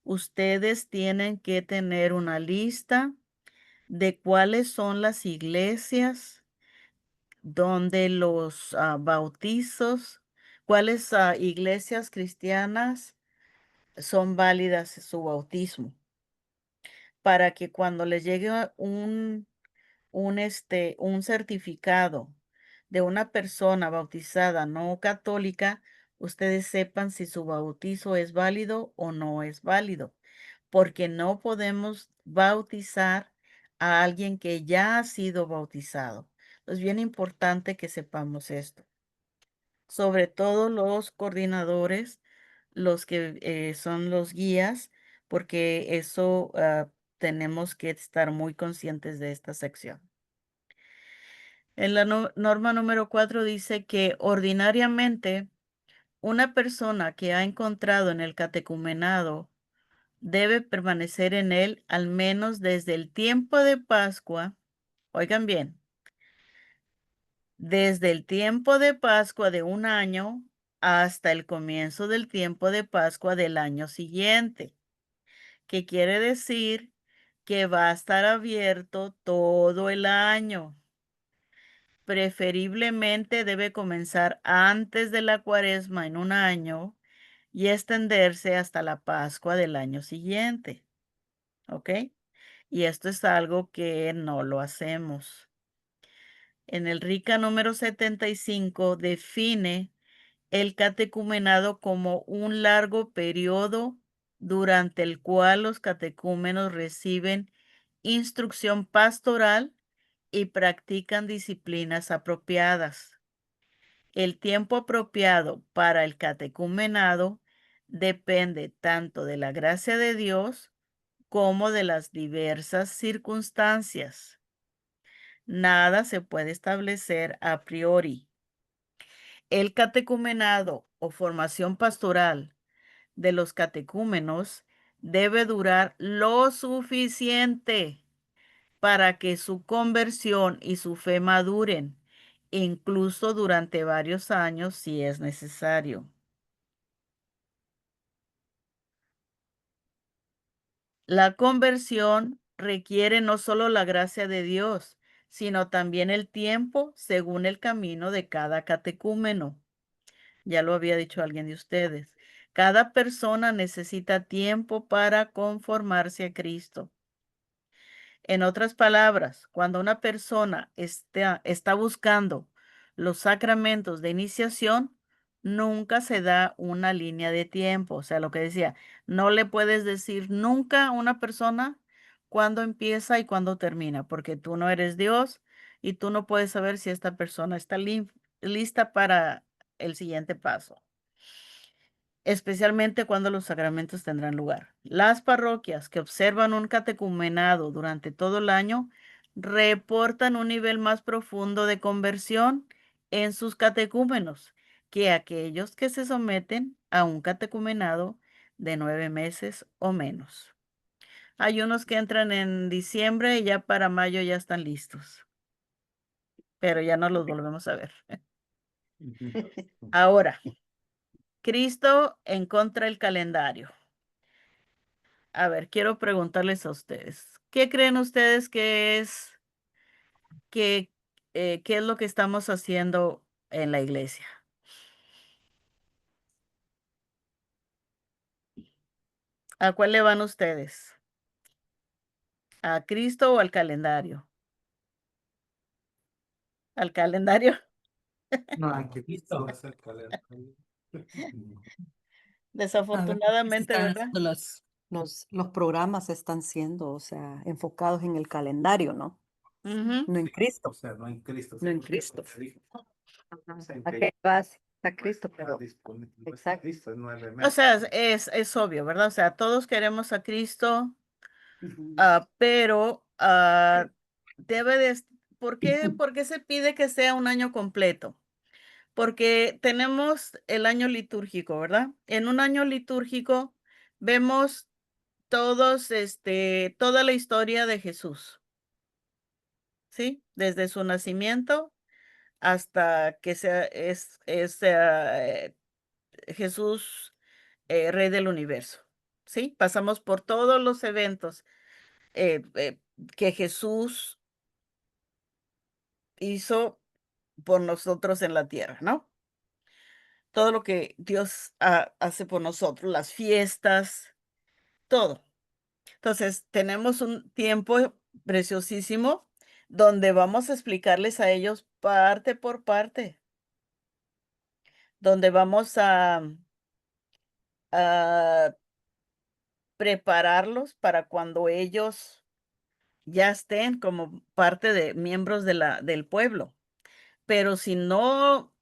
ustedes tienen que tener una lista de cuáles son las iglesias donde los bautizos, cuáles iglesias cristianas son válidas su bautismo, para que cuando les llegue un certificado de una persona bautizada no católica, ustedes sepan si su bautizo es válido o no es válido, porque no podemos bautizar a alguien que ya ha sido bautizado. Es bien importante que sepamos esto. Sobre todo los coordinadores, los que son los guías, porque eso tenemos que estar muy conscientes de esta sección. En la norma número 4 dice que ordinariamente una persona que ha encontrado en el catecumenado debe permanecer en él al menos desde el tiempo de Pascua. Oigan bien, desde el tiempo de Pascua de un año hasta el comienzo del tiempo de Pascua del año siguiente, que quiere decir que va a estar abierto todo el año. Preferiblemente debe comenzar antes de la Cuaresma en un año y extenderse hasta la Pascua del año siguiente. ¿Ok? Y esto es algo que no lo hacemos. En el RICA número 75 define el catecumenado como un largo periodo durante el cual los catecúmenos reciben instrucción pastoral y practican disciplinas apropiadas. El tiempo apropiado para el catecumenado depende tanto de la gracia de Dios como de las diversas circunstancias. Nada se puede establecer a priori. El catecumenado o formación pastoral de los catecúmenos debe durar lo suficiente para que su conversión y su fe maduren, incluso durante varios años si es necesario. La conversión requiere no solo la gracia de Dios, sino también el tiempo según el camino de cada catecúmeno. Ya lo había dicho alguien de ustedes. Cada persona necesita tiempo para conformarse a Cristo. En otras palabras, cuando una persona está buscando los sacramentos de iniciación, nunca se da una línea de tiempo. O sea, lo que decía, no le puedes decir nunca a una persona cuándo empieza y cuándo termina, porque tú no eres Dios y tú no puedes saber si esta persona está lista para el siguiente paso, especialmente cuando los sacramentos tendrán lugar. Las parroquias que observan un catecumenado durante todo el año reportan un nivel más profundo de conversión en sus catecúmenos que aquellos que se someten a un catecumenado de 9 meses o menos. Hay unos que entran en diciembre y ya para mayo ya están listos, pero ya no los volvemos a ver. Ahora, Cristo en contra del calendario. A ver, quiero preguntarles a ustedes, ¿qué creen ustedes que, qué es lo que estamos haciendo en la iglesia? ¿A cuál le van ustedes? ¿A Cristo o al calendario? ¿Al calendario? No, aquí Cristo. A ver, porque sí Desafortunadamente, están ¿verdad? haciendo los programas están siendo, o sea, enfocados en el calendario, ¿no? Ujú. No en Cristo. O sea, no en Cristo. No en sino Cristo. que dijo, ¿A qué vas? A Cristo, está pero disponible, no es exacto. Cristo, es 9 O meses. sea, es obvio, ¿verdad? O sea, todos queremos a Cristo, Ujú. pero debe de, ¿por qué se pide que sea un año completo? Porque tenemos el año litúrgico, ¿verdad? En un año litúrgico vemos toda la historia de Jesús, ¿sí? Desde su nacimiento hasta que Jesús, rey del universo, ¿sí? Pasamos por todos los eventos que Jesús hizo por nosotros en la tierra, ¿no? Todo lo que Dios hace por nosotros, las fiestas, todo. Entonces, tenemos un tiempo preciosísimo donde vamos a explicarles a ellos parte por parte, donde vamos a prepararlos para cuando ellos ya estén como parte de miembros del pueblo. Pero si no,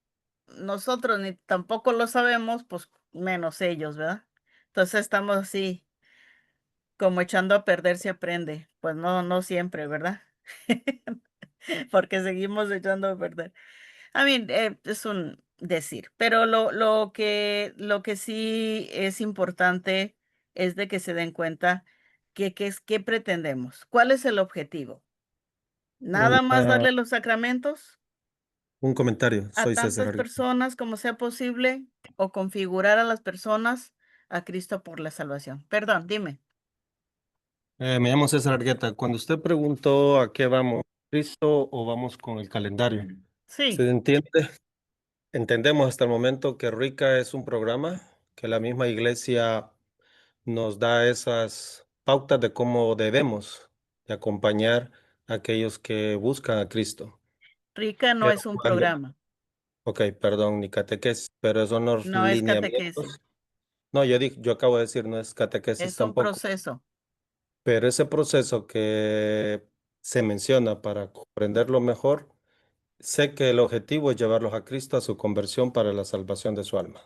nosotros ni tampoco lo sabemos, pues menos ellos, ¿verdad? Entonces estamos así, como echando a perder se aprende. Pues no, no siempre, ¿verdad? Porque seguimos echando a perder. Es un decir, pero lo que sí es importante es de que se den cuenta qué pretendemos, cuál es el objetivo. Nada más darle los sacramentos Un comentario, a soy César tantas Argueta. personas como sea posible o configurar a las personas a Cristo por la salvación. Perdón, dime. Me llamo César Argueta. Cuando usted preguntó a qué vamos, ¿Cristo o vamos con el calendario? Sí, Se entiende, entendemos hasta el momento que RICA es un programa que la misma iglesia nos da esas pautas de cómo debemos de acompañar a aquellos que buscan a Cristo. Rica no Pero es un cuando, programa, ok, perdón, ni catequesis, pero son los no es catequesis, lineamientos. No, yo acabo de decir, no es catequesis es un tampoco. proceso. Pero ese proceso que se menciona para comprenderlo mejor, sé que el objetivo es llevarlos a Cristo a su conversión para la salvación de su alma.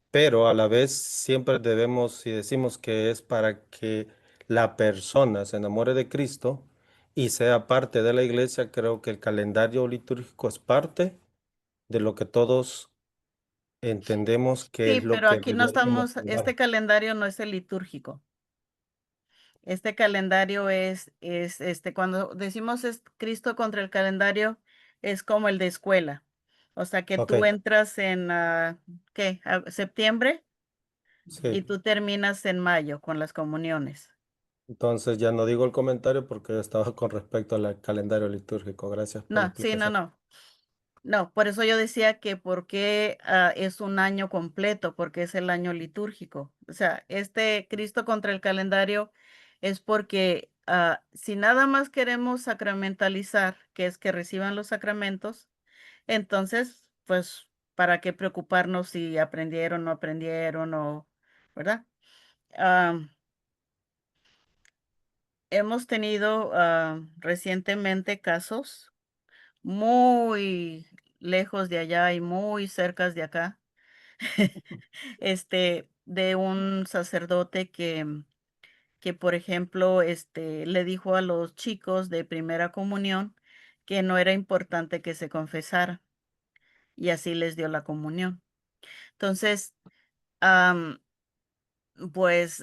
Pero a la vez siempre debemos, si decimos que es para que la persona se enamore de Cristo y sea parte de la iglesia, creo que el calendario litúrgico es parte de lo que todos entendemos que Sí, es lo pero que aquí no deberíamos estamos, llevar. este calendario no es el litúrgico. Este calendario cuando decimos es Cristo contra el calendario, es como el de escuela. O sea que Ok, tú entras en, ¿qué? Septiembre y sí. tú terminas en mayo con las comuniones. Entonces ya no digo el comentario porque estaba con respecto al calendario litúrgico. Gracias por la No, sí, no, explicación. no. No, por eso yo decía que por qué es un año completo, porque es el año litúrgico. O sea, este Cristo contra el calendario es porque si nada más queremos sacramentalizar, que es que reciban los sacramentos, entonces, pues, ¿para qué preocuparnos si aprendieron o no aprendieron o, ¿verdad? hemos tenido recientemente casos muy lejos de allá y muy cercas de acá, de un sacerdote que, por ejemplo, le dijo a los chicos de primera comunión que no era importante que se confesara y así les dio la comunión. Entonces, am, pues,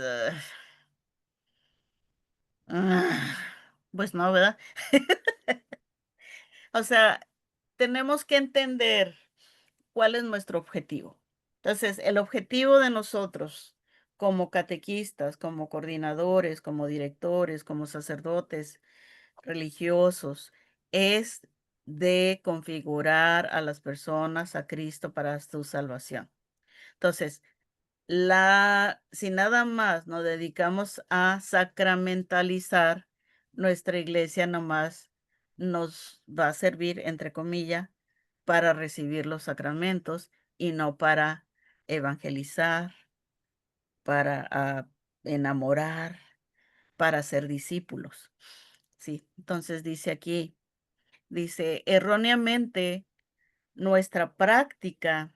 ah, pues no, ¿verdad? O sea, tenemos que entender cuál es nuestro objetivo. Entonces, el objetivo de nosotros como catequistas, como coordinadores, como directores, como sacerdotes religiosos, es de configurar a las personas a Cristo para su salvación. Entonces, si nada más nos dedicamos a sacramentalizar, nuestra iglesia nomás nos va a servir, entre comillas, para recibir los sacramentos y no para evangelizar, para enamorar, para ser discípulos. Sí, entonces dice aquí, dice, erróneamente nuestra práctica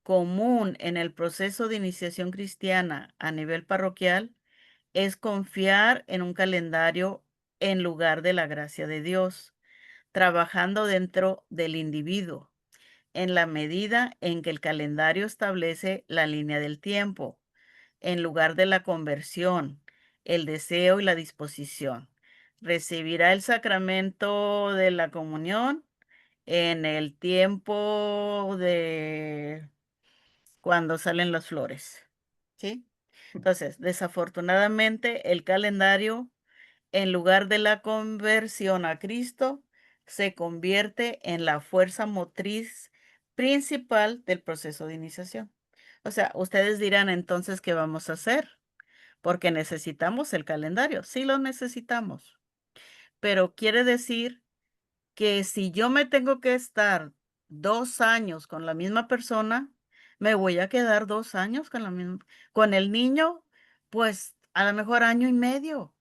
común en el proceso de iniciación cristiana a nivel parroquial es confiar en un calendario en lugar de la gracia de Dios, trabajando dentro del individuo, en la medida en que el calendario establece la línea del tiempo, en lugar de la conversión, el deseo y la disposición. Recibirá el sacramento de la comunión en el tiempo de cuando salen las flores, ¿sí? Entonces, desafortunadamente, el calendario, en lugar de la conversión a Cristo, se convierte en la fuerza motriz principal del proceso de iniciación. O sea, ustedes dirán entonces, ¿qué vamos a hacer? Porque necesitamos el calendario. Sí lo necesitamos, pero quiere decir que si yo me tengo que estar 2 años con la misma persona, me voy a quedar 2 años con la misma. Con el niño, pues a lo mejor año y medio.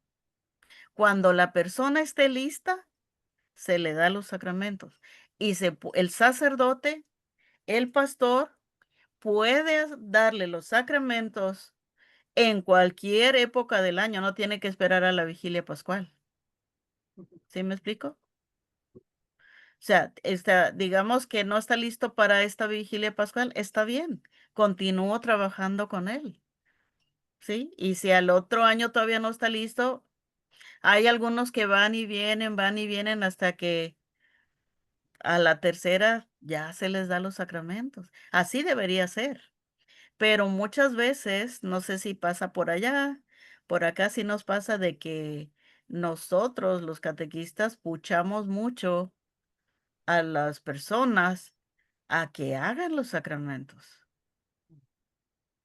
Cuando la persona esté lista, se le da los sacramentos. Y el sacerdote, el pastor, puede darle los sacramentos en cualquier época del año. No tiene que esperar a la vigilia pascual. ¿Sí me explico? O sea, digamos que no está listo para esta vigilia pascual, está bien, continúo trabajando con él, ¿sí? Y si al otro año todavía no está listo, hay algunos que van y vienen hasta que a la tercera ya se les da los sacramentos. Así debería ser, pero muchas veces, no sé si pasa por allá, por acá sí nos pasa de que nosotros, los catequistas, puchamos mucho a las personas a que hagan los sacramentos,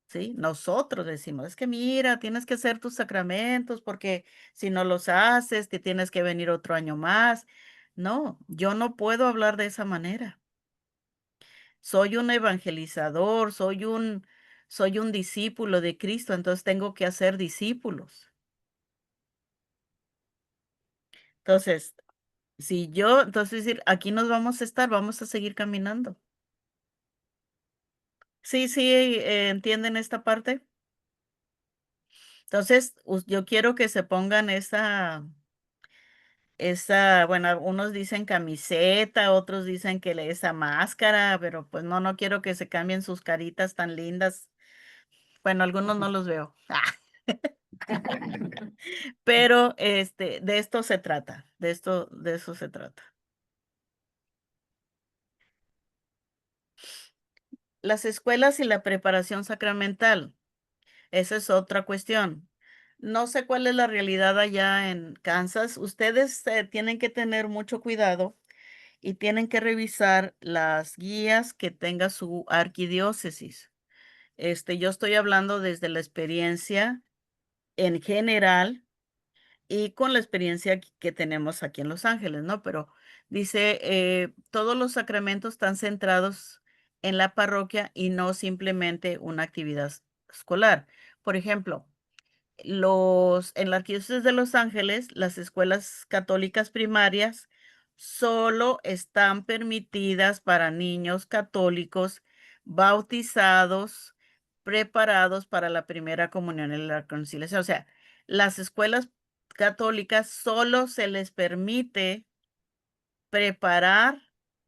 ¿sí? Nosotros decimos, es que mira, tienes que hacer tus sacramentos porque si no los haces, te tienes que venir otro año más. No, yo no puedo hablar de esa manera. Soy un evangelizador, soy un discípulo de Cristo, entonces tengo que hacer discípulos. Entonces, entonces decir, aquí nos vamos a estar, vamos a seguir caminando. Sí, sí, ¿entienden esta parte? Entonces, yo quiero que se pongan bueno, unos dicen camiseta, otros dicen que esa máscara, pero pues no quiero que se cambien sus caritas tan lindas. Bueno, algunos no los veo. Pero de esto se trata, de eso se trata. Las escuelas y la preparación sacramental. Esa es otra cuestión. No sé cuál es la realidad allá en Kansas. Ustedes tienen que tener mucho cuidado y tienen que revisar las guías que tenga su arquidiócesis. Yo estoy hablando desde la experiencia en general y con la experiencia que tenemos aquí en Los Ángeles, ¿no? Pero dice, todos los sacramentos están centrados en la parroquia y no simplemente una actividad escolar. Por ejemplo, En la Arquidiócesis de Los Ángeles, las escuelas católicas primarias solo están permitidas para niños católicos bautizados, preparados para la primera comunión y la reconciliación. O sea, las escuelas católicas solo se les permite preparar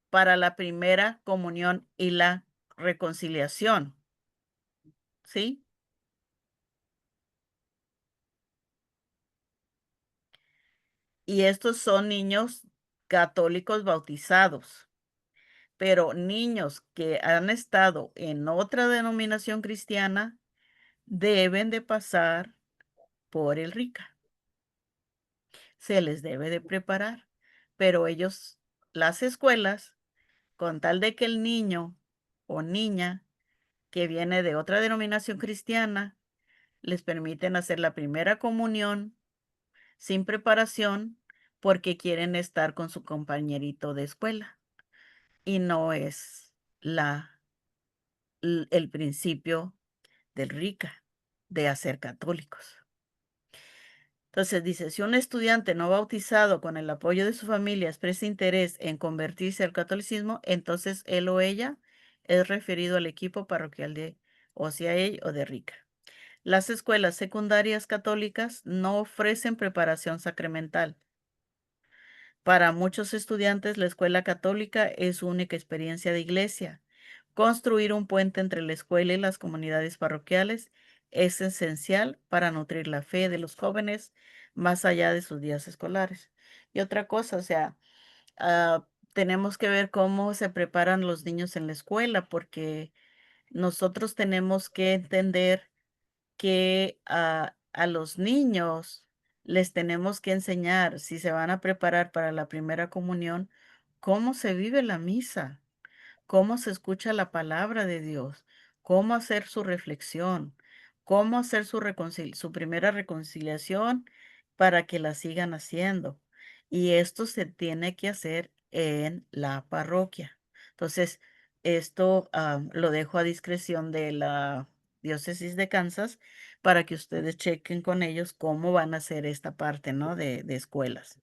para la primera comunión y la reconciliación. ¿Sí? Y estos son niños católicos bautizados, pero niños que han estado en otra denominación cristiana deben de pasar por el RICA. Se les debe de preparar, pero ellos, las escuelas, con tal de que el niño o niña que viene de otra denominación cristiana, les permiten hacer la primera comunión sin preparación porque quieren estar con su compañerito de escuela. Y no es el principio del RICA, de hacer católicos. Entonces dice, si un estudiante no bautizado con el apoyo de su familia expresa interés en convertirse al catolicismo, entonces él o ella es referido al equipo parroquial de OCIA o de RICA. Las escuelas secundarias católicas no ofrecen preparación sacramental. Para muchos estudiantes, la escuela católica es su única experiencia de iglesia. Construir un puente entre la escuela y las comunidades parroquiales es esencial para nutrir la fe de los jóvenes más allá de sus días escolares. Y otra cosa, o sea, tenemos que ver cómo se preparan los niños en la escuela, porque nosotros tenemos que entender que a los niños les tenemos que enseñar, si se van a preparar para la primera comunión, cómo se vive la misa, cómo se escucha la palabra de Dios, cómo hacer su reflexión, cómo hacer su primera reconciliación para que la sigan haciendo. Y esto se tiene que hacer en la parroquia. Entonces, esto lo dejo a discreción de la diócesis de Kansas para que ustedes chequen con ellos cómo van a hacer esta parte, ¿no? De escuelas.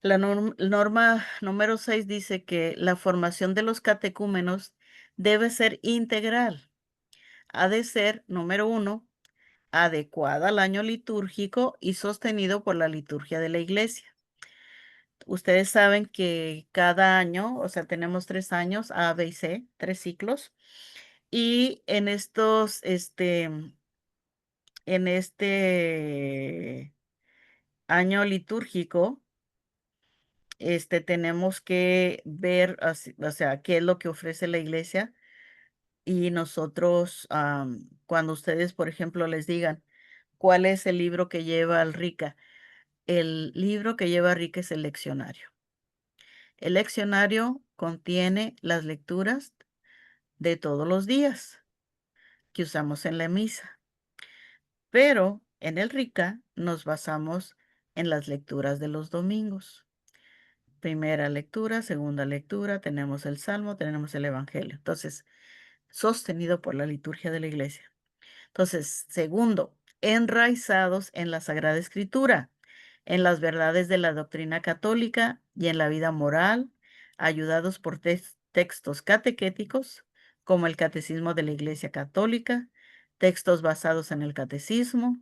La norma número 6 dice que la formación de los catecúmenos debe ser integral. Ha de ser, número 1, adecuada al año litúrgico y sostenido por la liturgia de la iglesia. Ustedes saben que cada año, o sea, tenemos 3 años, A, B y C, 3 ciclos. Y en en este año litúrgico, tenemos que ver, o sea, qué es lo que ofrece la iglesia y nosotros, cuando ustedes, por ejemplo, les digan cuál es el libro que lleva al RICA, el libro que lleva RICA es el leccionario. El leccionario contiene las lecturas de todos los días que usamos en la misa, pero en el RICA nos basamos en las lecturas de los domingos. Primera lectura, segunda lectura, tenemos el Salmo, tenemos el Evangelio. Entonces, sostenido por la liturgia de la iglesia. Entonces, segundo, enraizados en la Sagrada Escritura, en las verdades de la doctrina católica y en la vida moral, ayudados por textos catequéticos, como el Catecismo de la Iglesia Católica, textos basados en el Catecismo,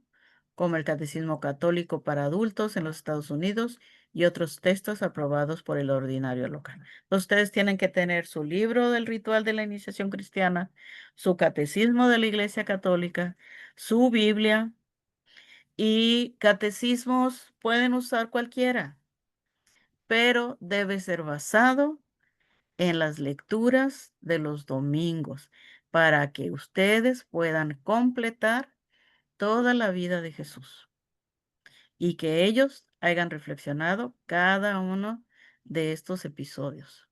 como el Catecismo Católico para Adultos en los Estados Unidos y otros textos aprobados por el ordinario local. Ustedes tienen que tener su libro del ritual de la iniciación cristiana, su catecismo de la Iglesia Católica, su Biblia y catecismos pueden usar cualquiera, pero debe ser basado en las lecturas de los domingos para que ustedes puedan completar toda la vida de Jesús y que ellos hayan reflexionado cada uno de estos episodios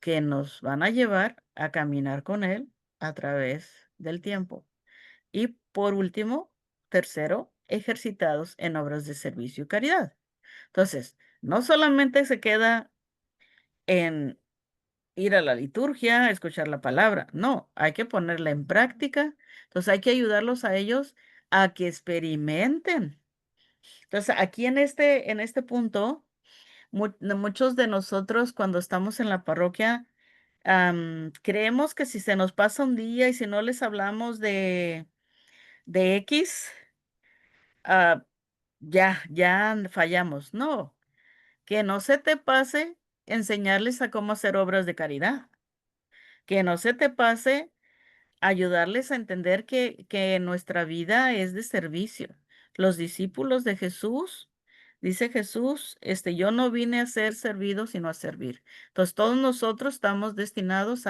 que nos van a llevar a caminar con Él a través del tiempo. Y por último, tercero, ejercitados en obras de servicio y caridad. Entonces, no solamente se queda en ir a la liturgia, escuchar la palabra, no, hay que ponerla en práctica. Entonces hay que ayudarlos a ellos a que experimenten. Entonces, aquí en este punto, muchos de nosotros cuando estamos en la parroquia, creemos que si se nos pasa un día y si no les hablamos de X, ah, ya fallamos. No, que no se te pase enseñarles a cómo hacer obras de caridad. Que no se te pase ayudarles a entender que nuestra vida es de servicio. Los discípulos de Jesús, dice Jesús, yo no vine a ser servido, sino a servir. Entonces, todos nosotros estamos destinados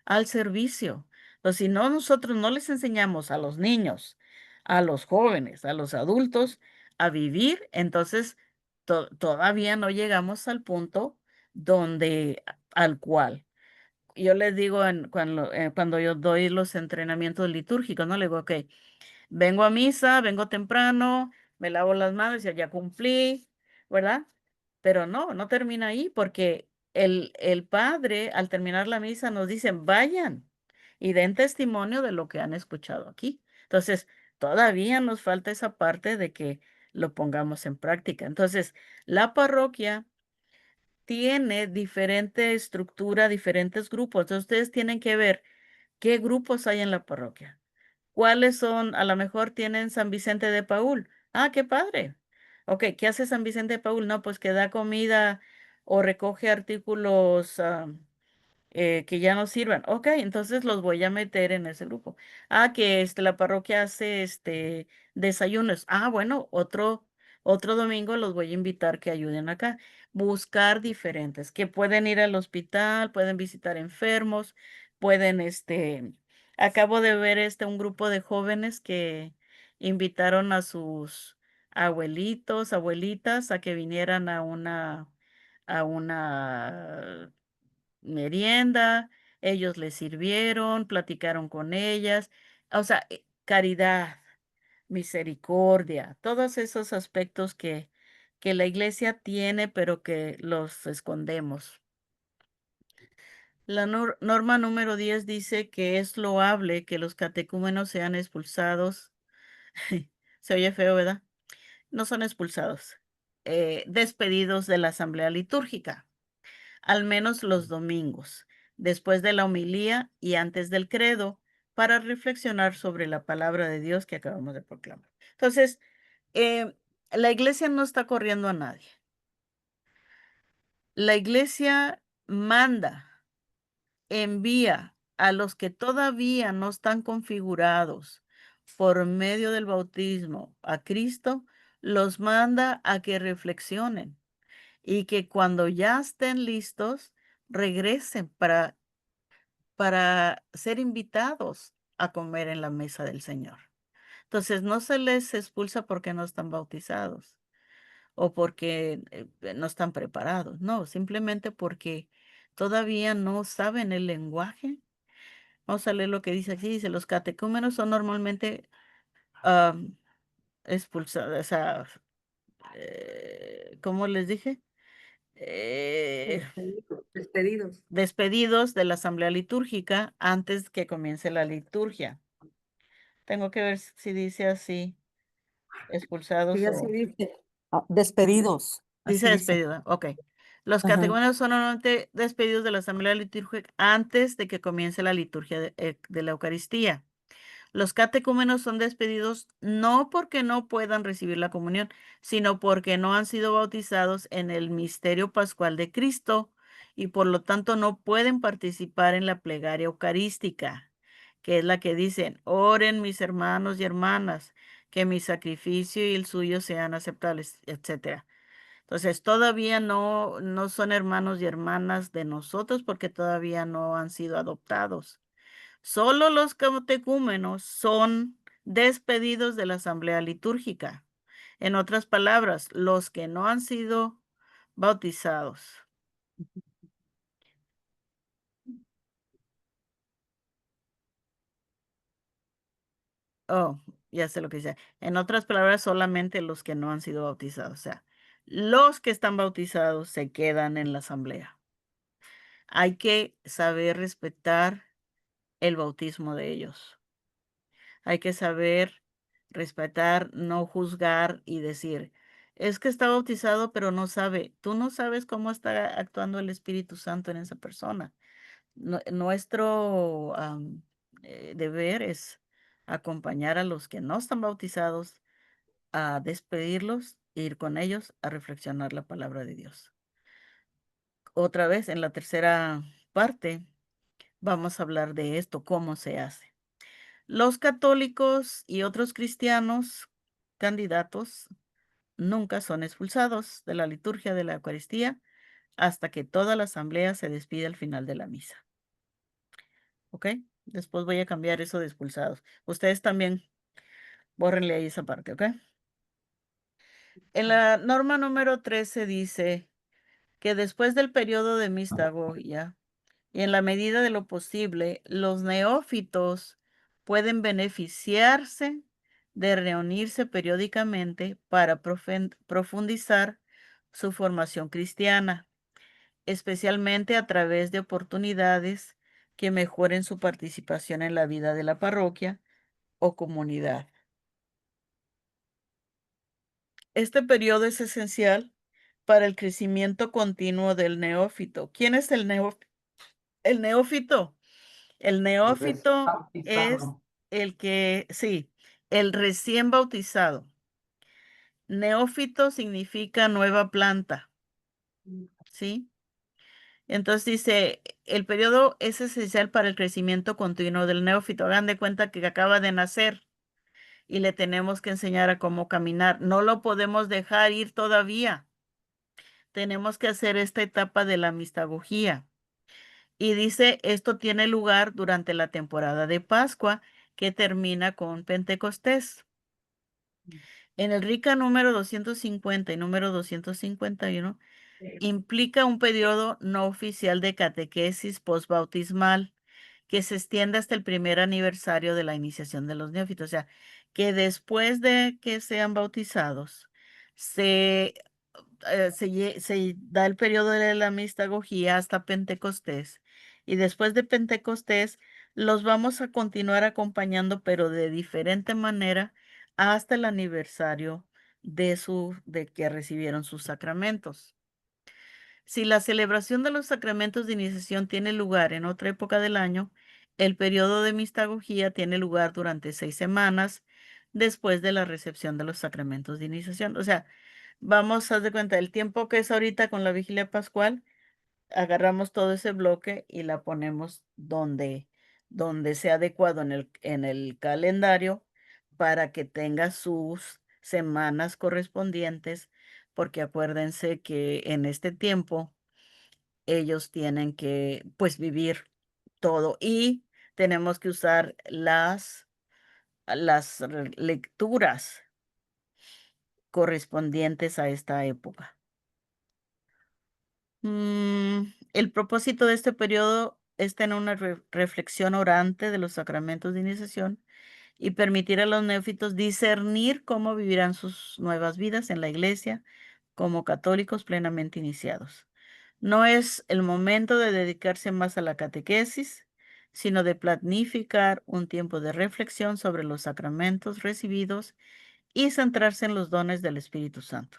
al servicio. Entonces, si no, nosotros no les enseñamos a los niños, a los jóvenes, a los adultos a vivir, entonces todavía no llegamos al punto al cual yo les digo cuando yo doy los entrenamientos litúrgicos, ¿no? Le digo, ok, vengo a misa, vengo temprano, me lavo las manos, ya cumplí, ¿verdad? Pero no termina ahí porque el padre al terminar la misa nos dice, vayan y den testimonio de lo que han escuchado aquí. Entonces, todavía nos falta esa parte de que lo pongamos en práctica. Entonces, la parroquia tiene diferente estructura, diferentes grupos. Entonces, ustedes tienen que ver qué grupos hay en la parroquia. ¿Cuáles son? A lo mejor tienen San Vicente de Paúl. Ah, qué padre. Ok, ¿qué hace San Vicente de Paúl? No, pues que da comida o recoge artículos que ya no sirvan. Ok, entonces los voy a meter en ese grupo. Ah, que la parroquia hace desayunos. Ah, bueno, otro domingo los voy a invitar que ayuden acá. Buscar diferentes, que pueden ir al hospital, pueden visitar enfermos, pueden, acabo de ver un grupo de jóvenes que invitaron a sus abuelitos, abuelitas a que vinieran a una merienda, ellos les sirvieron, platicaron con ellas, o sea, caridad, misericordia, todos esos aspectos que la iglesia tiene, pero que los escondemos. La norma número 10 dice que es loable que los catecúmenos sean expulsados. Se oye feo, ¿verdad? No son expulsados, despedidos de la asamblea litúrgica al menos los domingos, después de la homilía y antes del credo, para reflexionar sobre la palabra de Dios que acabamos de proclamar. Entonces, la iglesia no está corriendo a nadie. La iglesia manda, envía a los que todavía no están configurados por medio del bautismo a Cristo, los manda a que reflexionen y que cuando ya estén listos, regresen para ser invitados a comer en la mesa del Señor. Entonces, no se les expulsa porque no están bautizados o porque no están preparados, no, simplemente porque todavía no saben el lenguaje. Vamos a leer lo que dice aquí, dice, los catecúmenos son normalmente expulsados, o sea, ¿cómo les dije? Despedidos. Despedidos de la asamblea litúrgica antes que comience la liturgia. Tengo que ver si dice así, expulsados Sí, así o dice. Despedidos. dice Así dice. despedido. Ok. Los Ajá. catecúmenos son normalmente despedidos de la asamblea litúrgica antes de que comience la liturgia de la Eucaristía. Los catecúmenos son despedidos no porque no puedan recibir la comunión, sino porque no han sido bautizados en el misterio pascual de Cristo y por lo tanto no pueden participar en la plegaria eucarística, que es la que dicen, oren mis hermanos y hermanas, que mi sacrificio y el suyo sean aceptables, etcétera. Entonces, todavía no son hermanos y hermanas de nosotros porque todavía no han sido adoptados. Solo los catecúmenos son despedidos de la asamblea litúrgica. En otras palabras, los que no han sido bautizados. Oh, ya sé lo que dice. En otras palabras, solamente los que no han sido bautizados. O sea, los que están bautizados se quedan en la asamblea. Hay que saber respetar el bautismo de ellos. Hay que saber respetar, no juzgar y decir, es que está bautizado, pero no sabe. Tú no sabes cómo está actuando el Espíritu Santo en esa persona. Nuestro deber es acompañar a los que no están bautizados, a despedirlos, e ir con ellos a reflexionar la palabra de Dios. Otra vez, en la tercera parte, vamos a hablar de esto, cómo se hace. Los católicos y otros cristianos candidatos nunca son expulsados de la liturgia de la Eucaristía hasta que toda la asamblea se despide al final de la misa. ¿Ok? Después voy a cambiar eso de expulsados. Ustedes también bórrenle ahí esa parte, ¿ok? En la norma número 13 dice que después del periodo de mistagogia y en la medida de lo posible, los neófitos pueden beneficiarse de reunirse periódicamente para profundizar su formación cristiana, especialmente a través de oportunidades que mejoren su participación en la vida de la parroquia o comunidad. Este periodo es esencial para el crecimiento continuo del neófito. ¿Quién es el neófito? El neófito. El neófito es el que, sí, el recién bautizado. Neófito significa nueva planta, ¿sí? Entonces dice, el periodo es esencial para el crecimiento continuo del neófito. Hagan de cuenta que acaba de nacer y le tenemos que enseñar a cómo caminar. No lo podemos dejar ir todavía. Tenemos que hacer esta etapa de la mistagogía. Y dice, esto tiene lugar durante la temporada de Pascua, que termina con Pentecostés. En el RICA número 250 y número 251, implica un periodo no oficial de catequesis postbautismal que se extiende hasta el primer aniversario de la iniciación de los neófitos. O sea, que después de que sean bautizados, se da el periodo de la mistagogía hasta Pentecostés. Y después de Pentecostés, los vamos a continuar acompañando, pero de diferente manera, hasta el aniversario de que recibieron sus sacramentos. Si la celebración de los sacramentos de iniciación tiene lugar en otra época del año, el periodo de mistagogía tiene lugar durante 6 semanas después de la recepción de los sacramentos de iniciación. O sea, vamos a hacer de cuenta, el tiempo que es ahorita con la vigilia pascual, agarramos todo ese bloque y la ponemos donde sea adecuado en el calendario para que tenga sus semanas correspondientes, porque acuérdense que en este tiempo ellos tienen que, pues, vivir todo y tenemos que usar las lecturas correspondientes a esta época. El propósito de este periodo es tener una reflexión orante de los sacramentos de iniciación y permitir a los neófitos discernir cómo vivirán sus nuevas vidas en la iglesia como católicos plenamente iniciados. No es el momento de dedicarse más a la catequesis, sino de planificar un tiempo de reflexión sobre los sacramentos recibidos y centrarse en los dones del Espíritu Santo.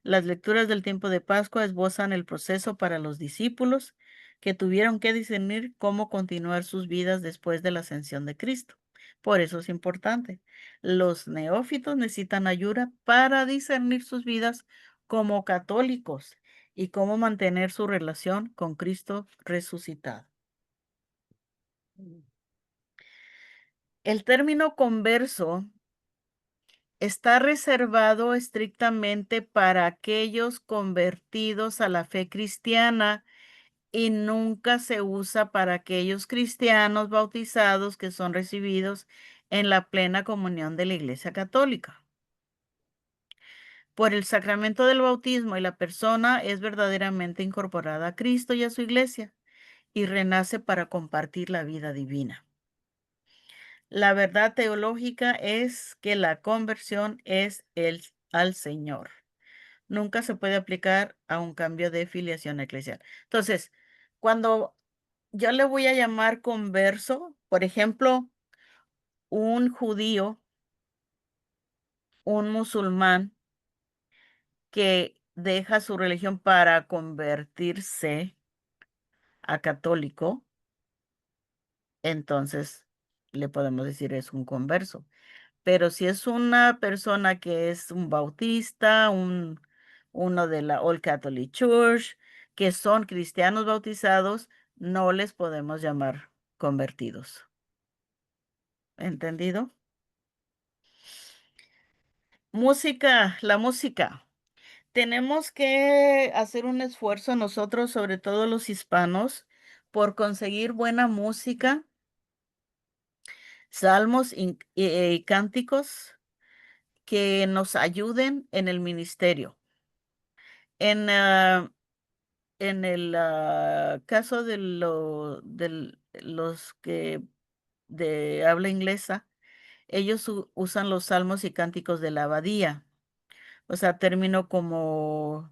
Las lecturas del tiempo de Pascua esbozan el proceso para los discípulos que tuvieron que discernir cómo continuar sus vidas después de la ascensión de Cristo. Por eso es importante. Los neófitos necesitan ayuda para discernir sus vidas como católicos y cómo mantener su relación con Cristo resucitado. El término converso está reservado estrictamente para aquellos convertidos a la fe cristiana y nunca se usa para aquellos cristianos bautizados que son recibidos en la plena comunión de la Iglesia Católica. Por el sacramento del bautismo y la persona es verdaderamente incorporada a Cristo y a su Iglesia y renace para compartir la vida divina. La verdad teológica es que la conversión es al Señor. Nunca se puede aplicar a un cambio de filiación eclesial. Entonces, cuando yo le voy a llamar converso, por ejemplo, un judío un musulmán que deja su religión para convertirse a católico, entonces le podemos decir es un converso. Pero si es una persona que es un bautista, uno de la Old Catholic Church, que son cristianos bautizados, no les podemos llamar convertidos. ¿Entendido? Música, la música. Tenemos que hacer un esfuerzo nosotros, sobre todo los hispanos, por conseguir buena música, salmos y cánticos que nos ayuden en el ministerio. En, en el caso de los que de habla inglesa, ellos usan los salmos y cánticos de la abadía, o sea, término como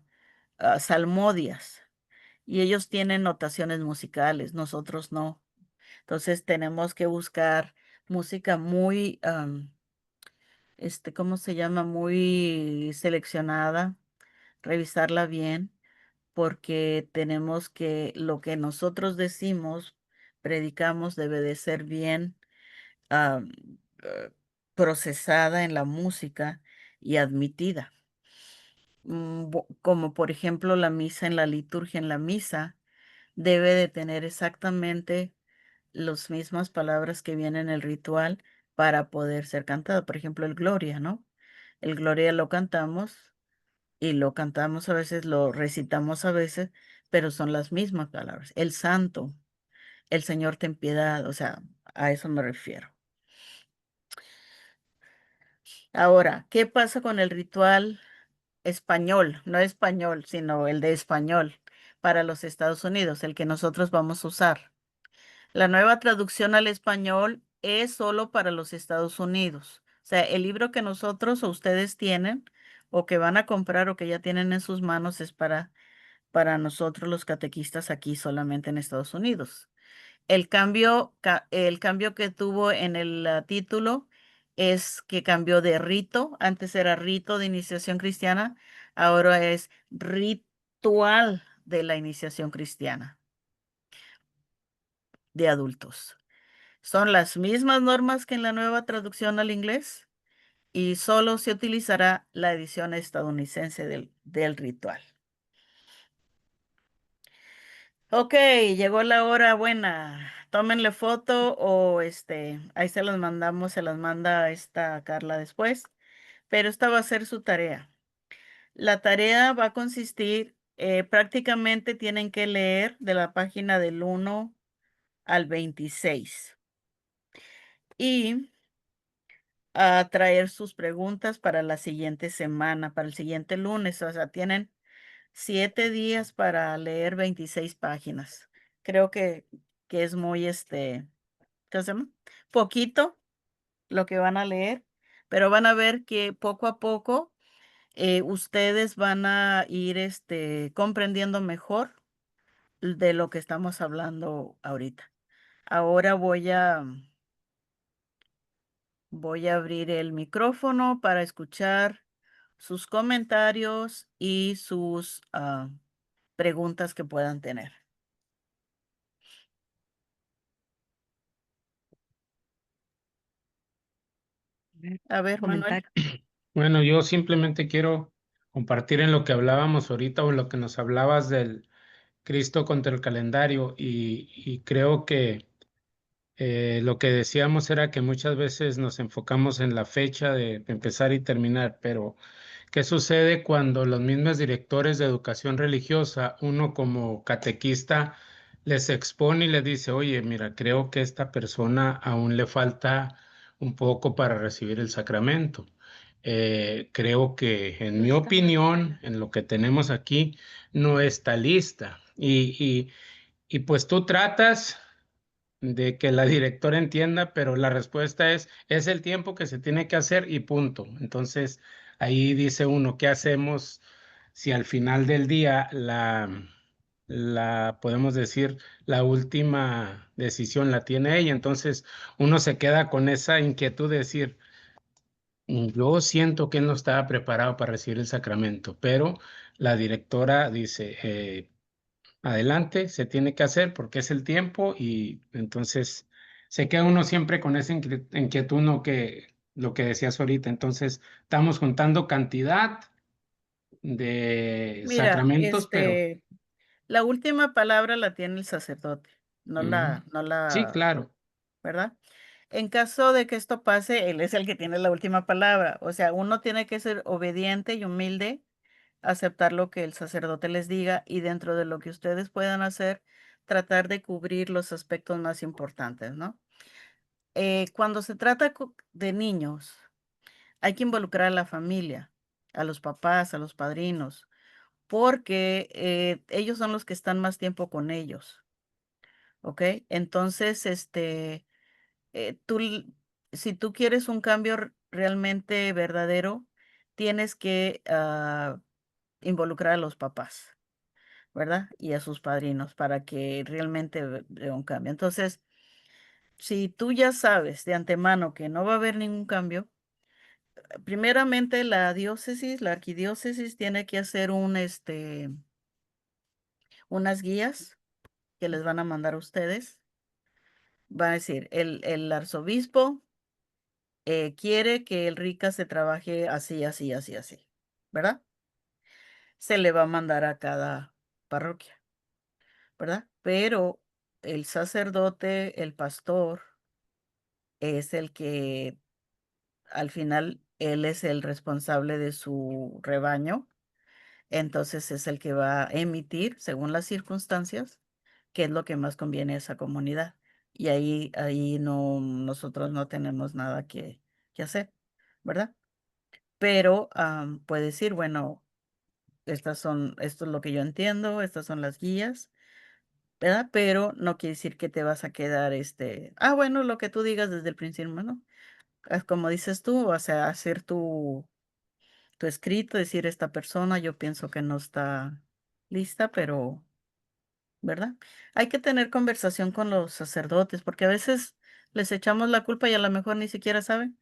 salmodias, y ellos tienen notaciones musicales, nosotros no. Entonces tenemos que buscar música muy, ¿cómo se llama? Muy seleccionada, revisarla bien, porque tenemos que lo que nosotros decimos, predicamos, debe de ser bien am, eh, procesada en la música y admitida. Como por ejemplo la misa en la liturgia, en la misa, debe de tener exactamente las mismas palabras que vienen en el ritual para poder ser cantado. Por ejemplo, el Gloria, ¿no? El Gloria lo cantamos y lo cantamos a veces, lo recitamos a veces, pero son las mismas palabras. El Santo, el Señor ten piedad, o sea, a eso me refiero. Ahora, ¿qué pasa con el ritual español? No español, sino el de español para los Estados Unidos, el que nosotros vamos a usar. La nueva traducción al español es solo para los Estados Unidos. O sea, el libro que nosotros o ustedes tienen o que van a comprar o que ya tienen en sus manos es para nosotros los catequistas aquí solamente en Estados Unidos. El cambio que tuvo en el título es que cambió de rito. Antes era rito de iniciación cristiana, ahora es ritual de la iniciación cristiana de adultos. Son las mismas normas que en la nueva traducción al inglés y solo se utilizará la edición estadounidense del ritual. Ok, llegó la hora buena. Tómenle foto o ahí se las mandamos, se las manda esta Carla después, pero esta va a ser su tarea. La tarea va a consistir, prácticamente tienen que leer de la página del 1 al 26 y a traer sus preguntas para la siguiente semana, para el siguiente lunes. O sea, tienen 7 días para leer 26 páginas. Creo que es muy, ¿qué se llama? Poquito lo que van a leer, pero van a ver que poco a poco ustedes van a ir, comprendiendo mejor de lo que estamos hablando ahorita. Ahora voy a abrir el micrófono para escuchar sus comentarios y sus preguntas que puedan tener. A ver, Manuel. Bueno, yo simplemente quiero compartir en lo que hablábamos ahorita o en lo que nos hablabas del Cristo contra el calendario y creo que lo que decíamos era que muchas veces nos enfocamos en la fecha de empezar y terminar, pero ¿qué sucede cuando los mismos directores de educación religiosa, uno como catequista, les expone y les dice, oye, mira, creo que esta persona aún le falta un poco para recibir el sacramento? Creo que, en mi opinión, en lo que tenemos aquí, no está lista. Y pues tú tratas de que la directora entienda, pero la respuesta es el tiempo que se tiene que hacer y punto. Entonces, ahí dice uno, ¿qué hacemos si al final del día podemos decir, la última decisión la tiene ella? Entonces, uno se queda con esa inquietud de decir, Yo siento que él no estaba preparado para recibir el sacramento, pero la directora dice, adelante, se tiene que hacer porque es el tiempo y entonces se queda uno siempre con esa inquietud, ¿no? Que lo que decías ahorita, entonces estamos juntando cantidad de Mira, sacramentos, pero la última palabra la tiene el sacerdote, no mm, no sí, la, claro, ¿verdad? En caso de que esto pase, él es el que tiene la última palabra. O sea, uno tiene que ser obediente y humilde, aceptar lo que el sacerdote les diga y dentro de lo que ustedes puedan hacer, tratar de cubrir los aspectos más importantes, ¿no? Cuando se trata de niños, hay que involucrar a la familia, a los papás, a los padrinos, porque ellos son los que están más tiempo con ellos, ¿ok? Entonces, tú, si tú quieres un cambio realmente verdadero, tienes que involucrar a los papás, ¿verdad? Y a sus padrinos para que realmente vea un cambio. Entonces, si tú ya sabes de antemano que no va a haber ningún cambio, primeramente la diócesis, la arquidiócesis tiene que hacer unas guías que les van a mandar a ustedes. Va a decir, el arzobispo quiere que el RICA se trabaje así, así, así, así, ¿verdad? Se le va a mandar a cada parroquia, ¿verdad? Pero el sacerdote, el pastor, es el que al final, él es el responsable de su rebaño, entonces es el que va a emitir, según las circunstancias, qué es lo que más conviene a esa comunidad. Y ahí no, nosotros no tenemos nada que hacer, ¿verdad? Pero puede decir, bueno, esto es lo que yo entiendo, estas son las guías, ¿verdad? Pero no quiere decir que te vas a quedar, bueno, lo que tú digas desde el principio, ¿no? Como dices tú, o sea, hacer tu escrito, decir esta persona, yo pienso que no está lista, pero, ¿verdad? Hay que tener conversación con los sacerdotes, porque a veces les echamos la culpa y a lo mejor ni siquiera saben,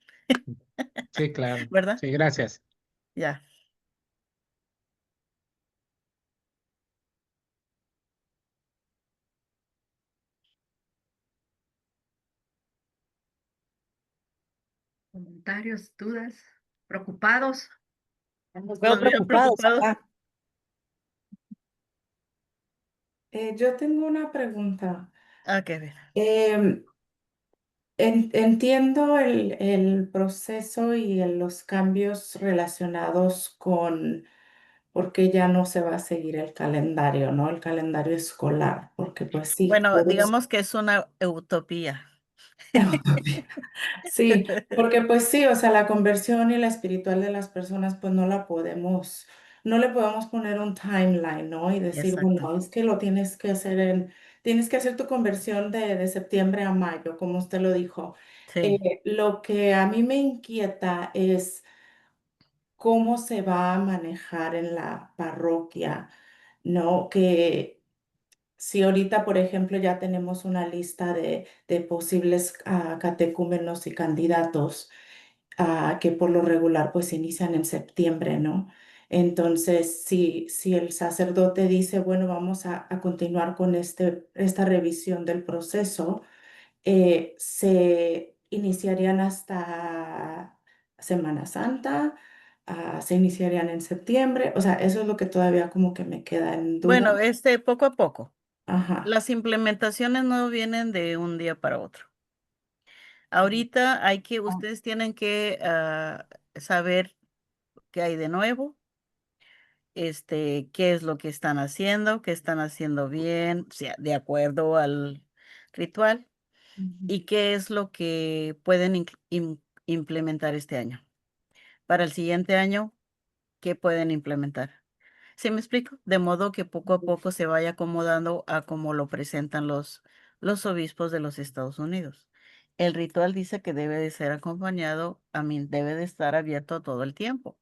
sí, claro, ¿verdad? sí, gracias. Ya. Comentarios, dudas, preocupados. Estamos Los bien veo preocupados preocupados. acá. Yo tengo una pregunta. Ah, qué bien. Em, entiendo el proceso y los cambios relacionados con por qué ya no se va a seguir el calendario, ¿no? El calendario escolar, porque pues sí, Bueno, por eso. digamos que es una utopía. Sí, porque pues sí, o sea, la conversión y la espiritual de las personas, pues no le podemos poner un timeline, ¿no? Y decir, Exacto. bueno, es que lo tienes que hacer tu conversión de septiembre a mayo, como usted lo dijo. Sí. Lo que a mí me inquieta es cómo se va a manejar en la parroquia, ¿no? Que si ahorita, por ejemplo, ya tenemos una lista de posibles catecúmenos y candidatos que por lo regular pues inician en septiembre, ¿no? Entonces, si el sacerdote dice, bueno, vamos a continuar con esta revisión del proceso, se iniciarían hasta Semana Santa, se iniciarían en septiembre, o sea, eso es lo que todavía como que me queda en duda. Bueno, poco a poco. Ajá. Las implementaciones no vienen de un día para otro. Ahorita ustedes tienen que saber qué hay de nuevo, qué es lo que están haciendo, qué están haciendo bien, o sea, de acuerdo al ritual, Ujú. y qué es lo que pueden implementar este año. Para el siguiente año, ¿qué pueden implementar? ¿Sí me explico? De modo que poco a poco se vaya acomodando a cómo lo presentan los obispos de los Estados Unidos. El ritual dice que debe de ser acompañado, debe de estar abierto todo el tiempo.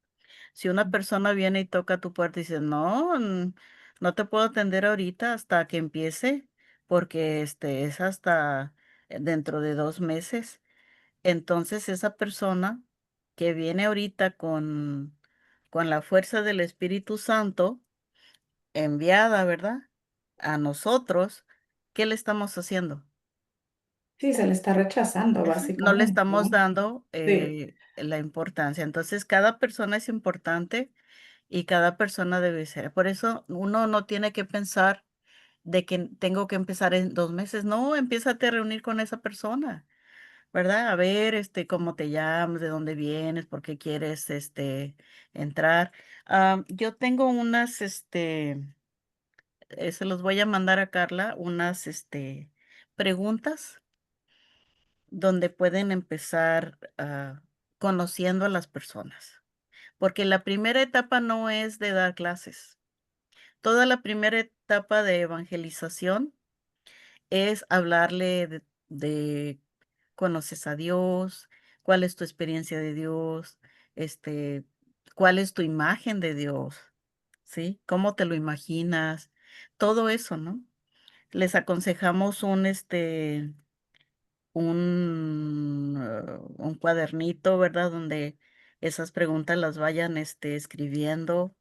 Si una persona viene y toca tu puerta y dice, no, no te puedo atender ahorita hasta que empiece, porque es hasta dentro de 2 meses, entonces esa persona que viene ahorita con la fuerza del Espíritu Santo enviada, ¿verdad? A nosotros, ¿qué le estamos haciendo? Sí, se le está rechazando, No le básicamente, estamos ¿no? dando Sí, la importancia. Entonces, cada persona es importante y cada persona debe ser. Por eso uno no tiene que pensar de que tengo que empezar en 2 meses. No, empiézate a reunir con esa persona, ¿verdad? A ver, cómo te llamas, de dónde vienes, por qué quieres, entrar. Yo tengo unas, se los voy a mandar a Carla, unas, preguntas donde pueden empezar, conociendo a las personas. Porque la primera etapa no es de dar clases. Toda la primera etapa de evangelización es hablarle de conoces a Dios, cuál es tu experiencia de Dios, este, cuál es tu imagen de Dios, ¿sí? ¿Cómo te lo imaginas? Todo eso, ¿no? Les aconsejamos un cuadernito, ¿verdad? Donde esas preguntas las vayan, escribiendo,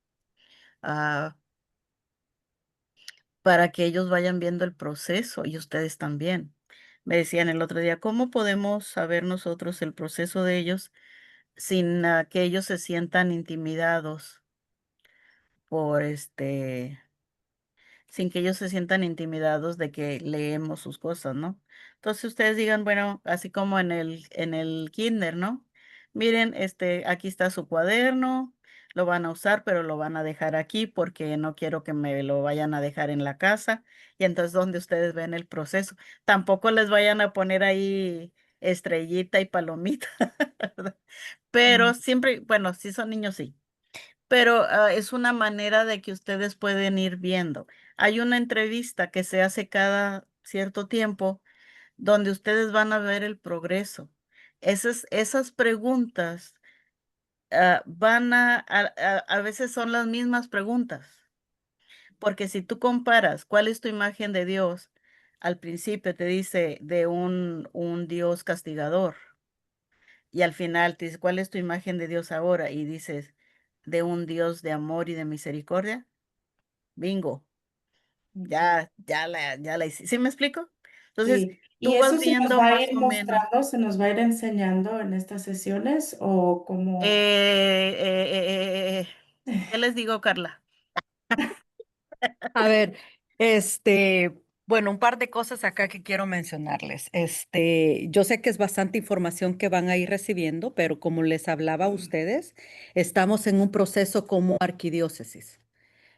ah, para que ellos vayan viendo el proceso y ustedes también. Me decían el otro día, ¿cómo podemos saber nosotros el proceso de ellos sin que ellos se sientan intimidados por sin que ellos se sientan intimidados de que leemos sus cosas, ¿no? Entonces ustedes digan, bueno, así como en el kinder, ¿no? Miren, aquí está su cuaderno, lo van a usar, pero lo van a dejar aquí porque no quiero que me lo vayan a dejar en la casa. Y entonces donde ustedes ven el proceso, tampoco les vayan a poner ahí estrellita y palomita, ¿verdad? mm, Pero siempre, bueno, si son niños, sí. Pero es una manera de que ustedes pueden ir viendo. Hay una entrevista que se hace cada cierto tiempo donde ustedes van a ver el progreso. Esas preguntas van a veces son las mismas preguntas, porque si tú comparas cuál es tu imagen de Dios, al principio te dice de un Dios castigador y al final te dice cuál es tu imagen de Dios ahora y dices de un Dios de amor y de misericordia. Bingo, ya la hice. ¿Sí me explico? Entonces, sí. ¿Y tú vas eso se nos viendo va a más ir o menos. mostrando, se nos va a ir enseñando en estas sesiones o cómo? Eh, eh, eh, eh, eh, ¿Qué les digo, Carla? A ver, bueno, un par de cosas acá que quiero mencionarles. Yo sé que es bastante información que van a ir recibiendo, pero como les hablaba a ustedes, estamos en un proceso como arquidiócesis.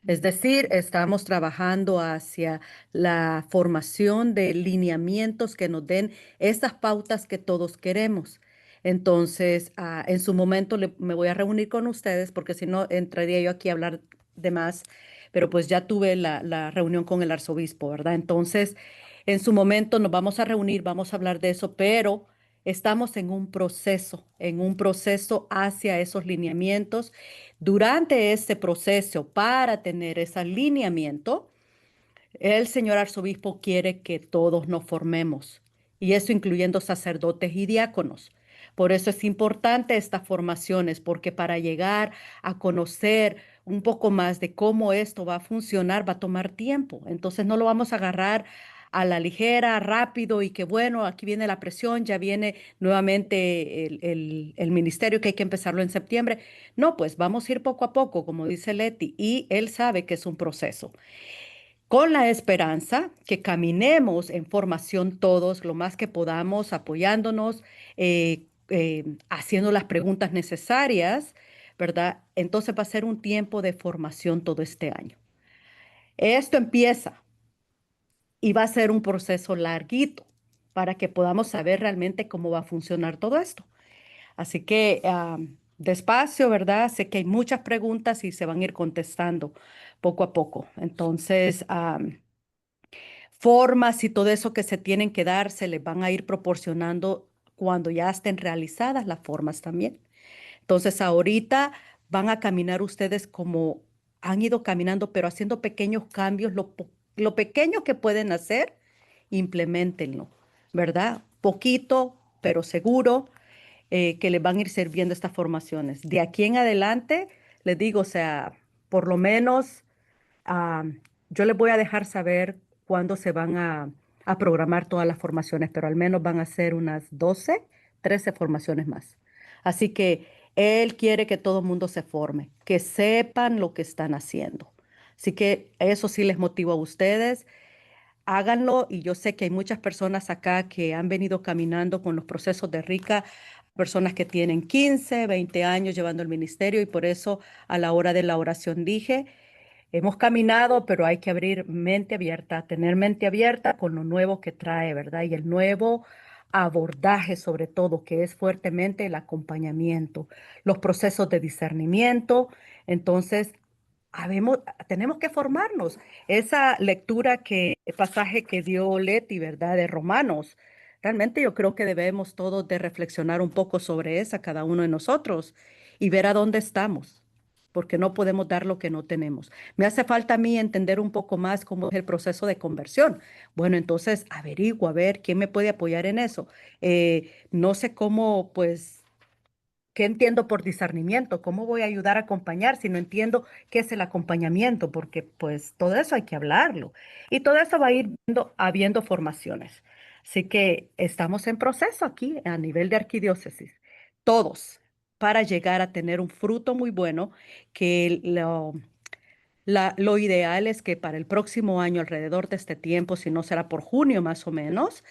Es decir, estamos trabajando hacia la formación de lineamientos que nos den estas pautas que todos queremos. Entonces, en su momento me voy a reunir con ustedes porque si no entraría yo aquí a hablar de más, pero pues ya tuve la reunión con el arzobispo, ¿verdad? Entonces, en su momento nos vamos a reunir, vamos a hablar de eso, pero estamos en un proceso hacia esos lineamientos. Durante este proceso, para tener ese alineamiento, el señor arzobispo quiere que todos nos formemos, y eso incluyendo sacerdotes y diáconos. Por eso es importante estas formaciones, porque para llegar a conocer un poco más de cómo esto va a funcionar, va a tomar tiempo. Entonces no lo vamos a agarrar a la ligera, rápido y que bueno, aquí viene la presión, ya viene nuevamente el ministerio que hay que empezarlo en septiembre. No, pues vamos a ir poco a poco, como dice Leti, y él sabe que es un proceso con la esperanza que caminemos en formación todos lo más que podamos, apoyándonos, haciendo las preguntas necesarias, ¿verdad? Entonces va a ser un tiempo de formación todo este año. Esto empieza y va a ser un proceso larguito para que podamos saber realmente cómo va a funcionar todo esto. Así que despacio, ¿verdad? Sé que hay muchas preguntas y se van a ir contestando poco a poco. Entonces, formas y todo eso que se tienen que dar, se les van a ir proporcionando cuando ya estén realizadas las formas también. Entonces, ahorita van a caminar ustedes como han ido caminando, pero haciendo pequeños cambios, lo pequeño que pueden hacer, implementenlo, ¿verdad? Poquito, pero seguro. que les van a ir sirviendo estas formaciones. De aquí en adelante, les digo, o sea, por lo menos ah, yo les voy a dejar saber cuándo se van a programar todas las formaciones, pero al menos van a ser unas 12, 13 formaciones más. Así que él quiere que todo el mundo se forme, que sepan lo que están haciendo. Así que eso sí les motivo a ustedes. Háganlo y yo sé que hay muchas personas acá que han venido caminando con los procesos de RICA, personas que tienen 15, 20 años llevando el ministerio y por eso a la hora de la oración dije, hemos caminado, pero hay que abrir mente abierta, tener mente abierta con lo nuevo que trae, ¿verdad? Y el nuevo abordaje sobre todo, que es fuertemente el acompañamiento, los procesos de discernimiento. Entonces, tenemos que formarnos. Esa lectura el pasaje que dio Leti, ¿verdad? De Romanos. Realmente yo creo que debemos todos de reflexionar un poco sobre esa, cada uno de nosotros, y ver a dónde estamos, porque no podemos dar lo que no tenemos. Me hace falta a mí entender un poco más cómo es el proceso de conversión. Bueno, entonces averiguo a ver quién me puede apoyar en eso. No sé cómo, pues, ¿qué entiendo por discernimiento? ¿Cómo voy a ayudar a acompañar si no entiendo qué es el acompañamiento? Porque pues todo eso hay que hablarlo. Y todo eso va a ir habiendo formaciones. Así que estamos en proceso aquí a nivel de arquidiócesis, todos, para llegar a tener un fruto muy bueno, que lo ideal es que para el próximo año, alrededor de este tiempo, si no será por junio más o menos,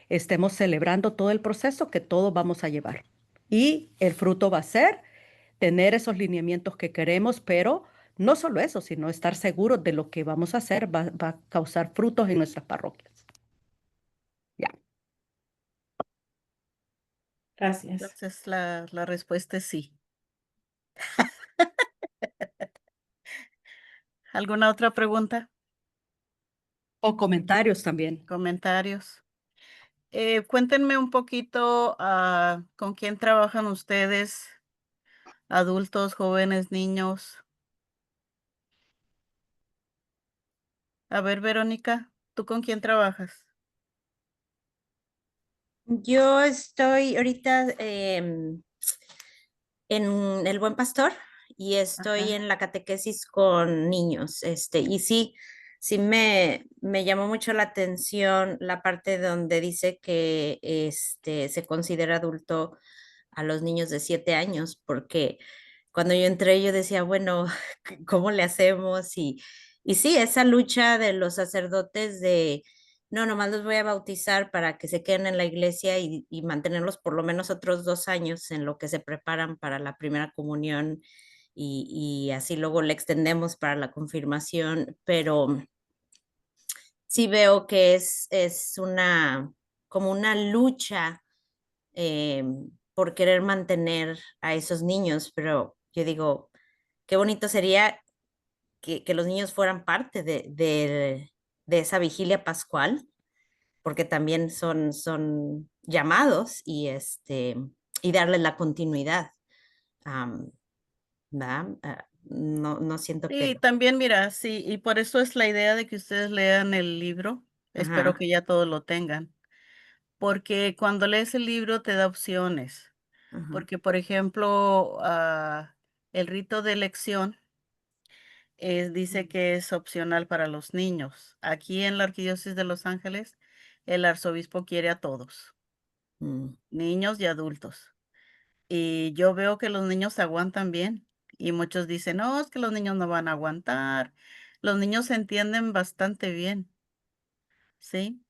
estemos celebrando todo el proceso que todos vamos a llevar. Y el fruto va a ser tener esos lineamientos que queremos, pero no solo eso, sino estar seguros de lo que vamos a hacer va a causar frutos en nuestras parroquias. Ya. Gracias. Entonces la respuesta es sí. ¿Alguna otra pregunta? O comentarios también. ¿Comentarios? Cuéntenme un poquito con quién trabajan ustedes, adultos, jóvenes, niños. A ver, Verónica, ¿tú con quién trabajas? Yo estoy ahorita en El Buen Pastor y estoy Ajá. en la catequesis con niños, y sí me llamó mucho la atención la parte donde dice que se considera adulto a los niños de 7 años, porque cuando yo entré yo decía, bueno, ¿cómo le hacemos? Y sí, esa lucha de los sacerdotes de no, nomás los voy a bautizar para que se queden en la iglesia y mantenerlos por lo menos otros 2 años en lo que se preparan para la primera comunión y así luego le extendemos para la confirmación, pero sí veo que es como una lucha por querer mantener a esos niños, pero yo digo, qué bonito sería que los niños fueran parte de esa vigilia pascual porque también son llamados y darles la continuidad. ¿Verdad? No siento Y que. también, mira, sí, y por eso es la idea de que ustedes lean el libro. Espero Ajá, que ya todos lo tengan, porque cuando lees el libro te da opciones. ajá, Porque, por ejemplo, el rito de elección dice que es opcional para los niños. Aquí en la Arquidiócesis de Los Ángeles, el arzobispo quiere a todos, mm, niños y adultos. Y yo veo que los niños aguantan bien. Y muchos dicen, no, es que los niños no van a aguantar. Los niños se entienden bastante bien, ¿sí?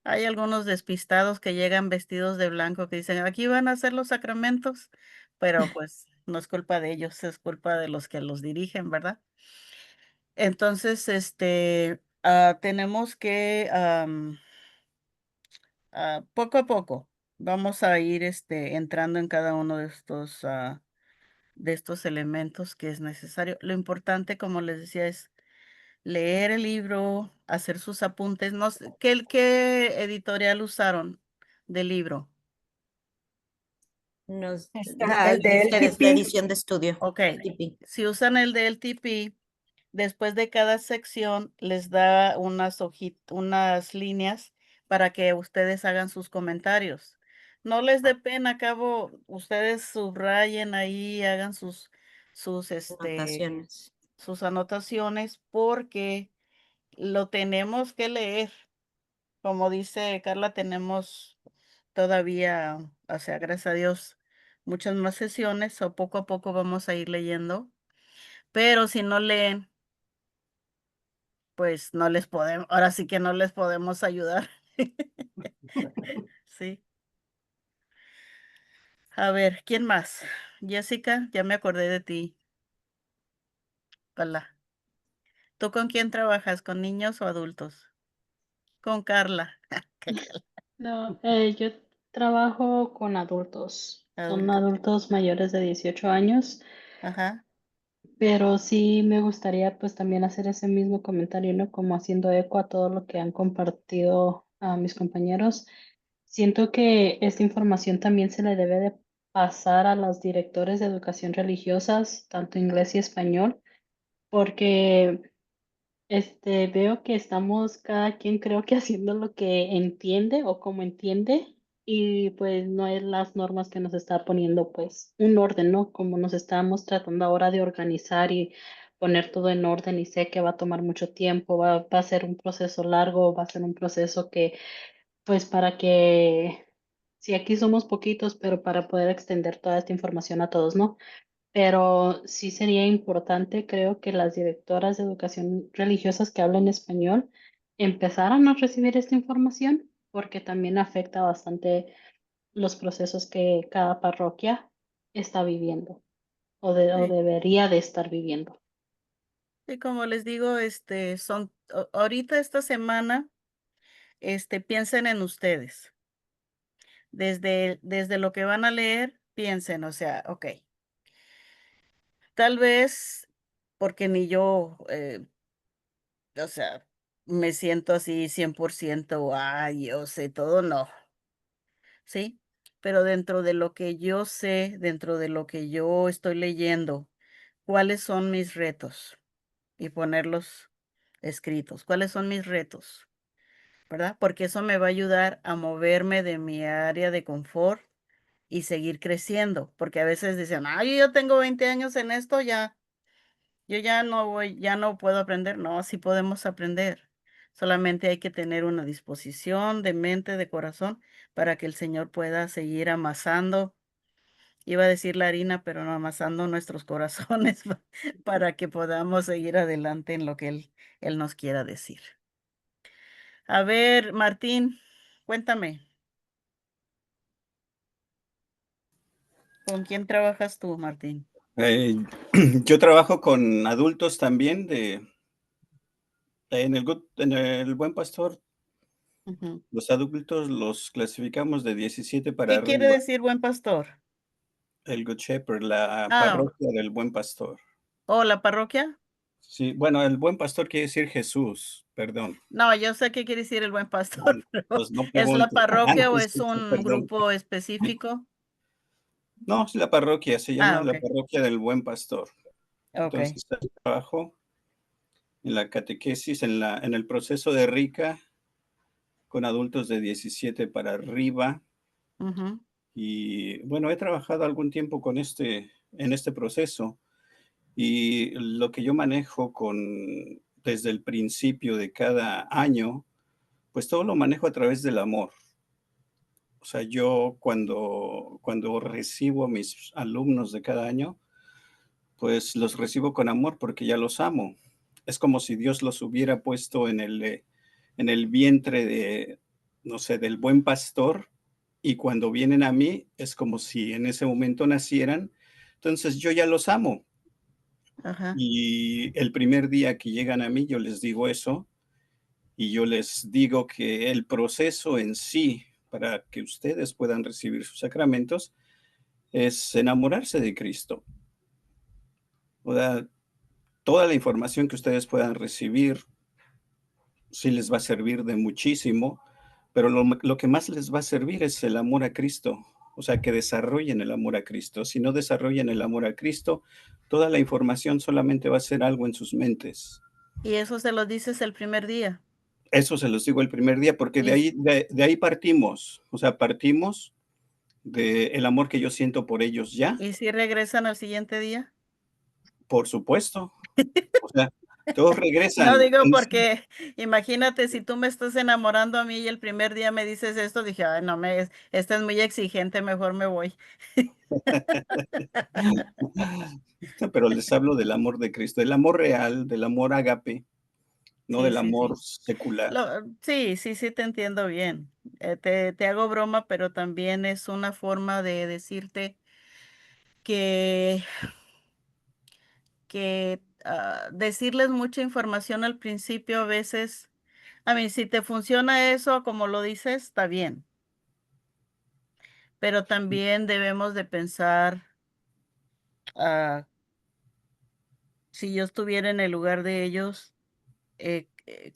Hay algunos despistados que llegan vestidos de blanco que dicen, aquí van a hacer los sacramentos, pero pues no es culpa de ellos, es culpa de los que los dirigen, ¿verdad? Entonces, tenemos que, poco a poco, vamos a ir, entrando en cada uno de estos elementos que es necesario. Lo importante, como les decía, es leer el libro, hacer sus apuntes. No sé, ¿qué editorial usaron del libro? El de ustedes, la LTP. edición de estudio, Ok, LTP. si usan el del TP, después de cada sección les da unas líneas para que ustedes hagan sus comentarios. No les dé pena, acabo, ustedes subrayen ahí, hagan sus, Anotaciones. sus anotaciones, porque lo tenemos que leer. Como dice Carla, tenemos todavía, o sea, gracias a Dios, muchas más sesiones, o poco a poco vamos a ir leyendo. Pero si no leen, pues no les podemos, ahora sí que no les podemos ayudar. Sí. A ver, ¿quién más? Jessica, ya me acordé de ti. Hola. ¿Tú con quién trabajas? ¿Con niños o adultos? Con Carla. No, yo trabajo con adultos. Son Adultos. adultos mayores de 18 años, Ajá. pero sí me gustaría pues también hacer ese mismo comentario, ¿no? Como haciendo eco a todo lo que han compartido a mis compañeros. Siento que esta información también se le debe de pasar a los directores de educación religiosas, tanto inglés y español, porque veo que estamos cada quien creo que haciendo lo que entiende o como entiende y pues no es las normas que nos está poniendo pues un orden, ¿no? Como nos estamos tratando ahora de organizar y poner todo en orden y sé que va a tomar mucho tiempo, va a ser un proceso largo, va a ser un proceso que pues para que, si aquí somos poquitos, pero para poder extender toda esta información a todos, ¿no? Pero sí sería importante, creo, que las directoras de educación religiosas que hablan español empezaran a recibir esta información, porque también afecta bastante los procesos que cada parroquia está viviendo o Sí. debería de estar viviendo. Sí, como les digo, ahorita esta semana, piensen en ustedes. Desde lo que van a leer, piensen, o sea, ok, tal vez porque ni yo, o sea, me siento así 100%, ay, yo sé todo, no, ¿sí? Pero dentro de lo que yo sé, dentro de lo que yo estoy leyendo, ¿cuáles son mis retos? Y ponerlos escritos. ¿Cuáles son mis retos? ¿Verdad? Porque eso me va a ayudar a moverme de mi área de confort y seguir creciendo, porque a veces dicen, ay, yo tengo 20 años en esto, ya, yo ya no puedo aprender. No, sí podemos aprender. Solamente hay que tener una disposición de mente, de corazón, para que el Señor pueda seguir amasando. Iba a decir la harina, pero no amasando nuestros corazones para que podamos seguir adelante en lo que Él nos quiera decir. A ver, Martín, cuéntame, ¿con quién trabajas tú, Martín? Yo trabajo con adultos también en el Buen Pastor. Ujú. Los adultos los clasificamos de 17 para ¿Qué quiere arriba. decir buen pastor? El Good Shepherd, la Ah, parroquia del Buen Pastor. ¿o la parroquia? Sí, bueno, el Buen Pastor quiere decir Jesús, perdón. No, yo sé qué quiere decir el buen pastor, pero Pues no ¿es la pregunte. parroquia o es Disculpe, un perdón. grupo específico? No, es la parroquia, se Ah, llama la okey, parroquia del Buen Pastor. okey. Entonces, trabajo en la catequesis, en el proceso de RICA con adultos de 17 para arriba. Ujú. Y bueno, he trabajado algún tiempo en este proceso y lo que yo manejo desde el principio de cada año, pues todo lo manejo a través del amor. O sea, yo cuando recibo a mis alumnos de cada año, pues los recibo con amor porque ya los amo. Es como si Dios los hubiera puesto en el vientre no sé, del buen pastor, y cuando vienen a mí es como si en ese momento nacieran. Entonces yo ya los amo. Ajá. Y el primer día que llegan a mí, yo les digo eso, y yo les digo que el proceso en sí, para que ustedes puedan recibir sus sacramentos, es enamorarse de Cristo. O sea, toda la información que ustedes puedan recibir sí les va a servir de muchísimo, pero lo que más les va a servir es el amor a Cristo. O sea, que desarrollen el amor a Cristo. Si no desarrollan el amor a Cristo, toda la información solamente va a ser algo en sus mentes. Y eso se lo dices el primer día. Eso se los digo el primer día, porque Y de ahí partimos. O sea, partimos del amor que yo siento por ellos ya, ¿Y si regresan al siguiente día? por supuesto. O sea, todos No regresan. digo porque imagínate si tú me estás enamorando a mí y el primer día me dices esto, dije, ay, no esta es muy exigente, mejor me voy. Pero les hablo del amor de Cristo, del amor real, del amor ágape, no Sí, del sí, amor sí. secular. Sí, sí, sí te entiendo bien. Te hago broma, pero también es una forma de decirte que, decirles mucha información al principio a veces, a mí, si te funciona eso como lo dices, está bien, pero también debemos de pensar, ah, si yo estuviera en el lugar de ellos,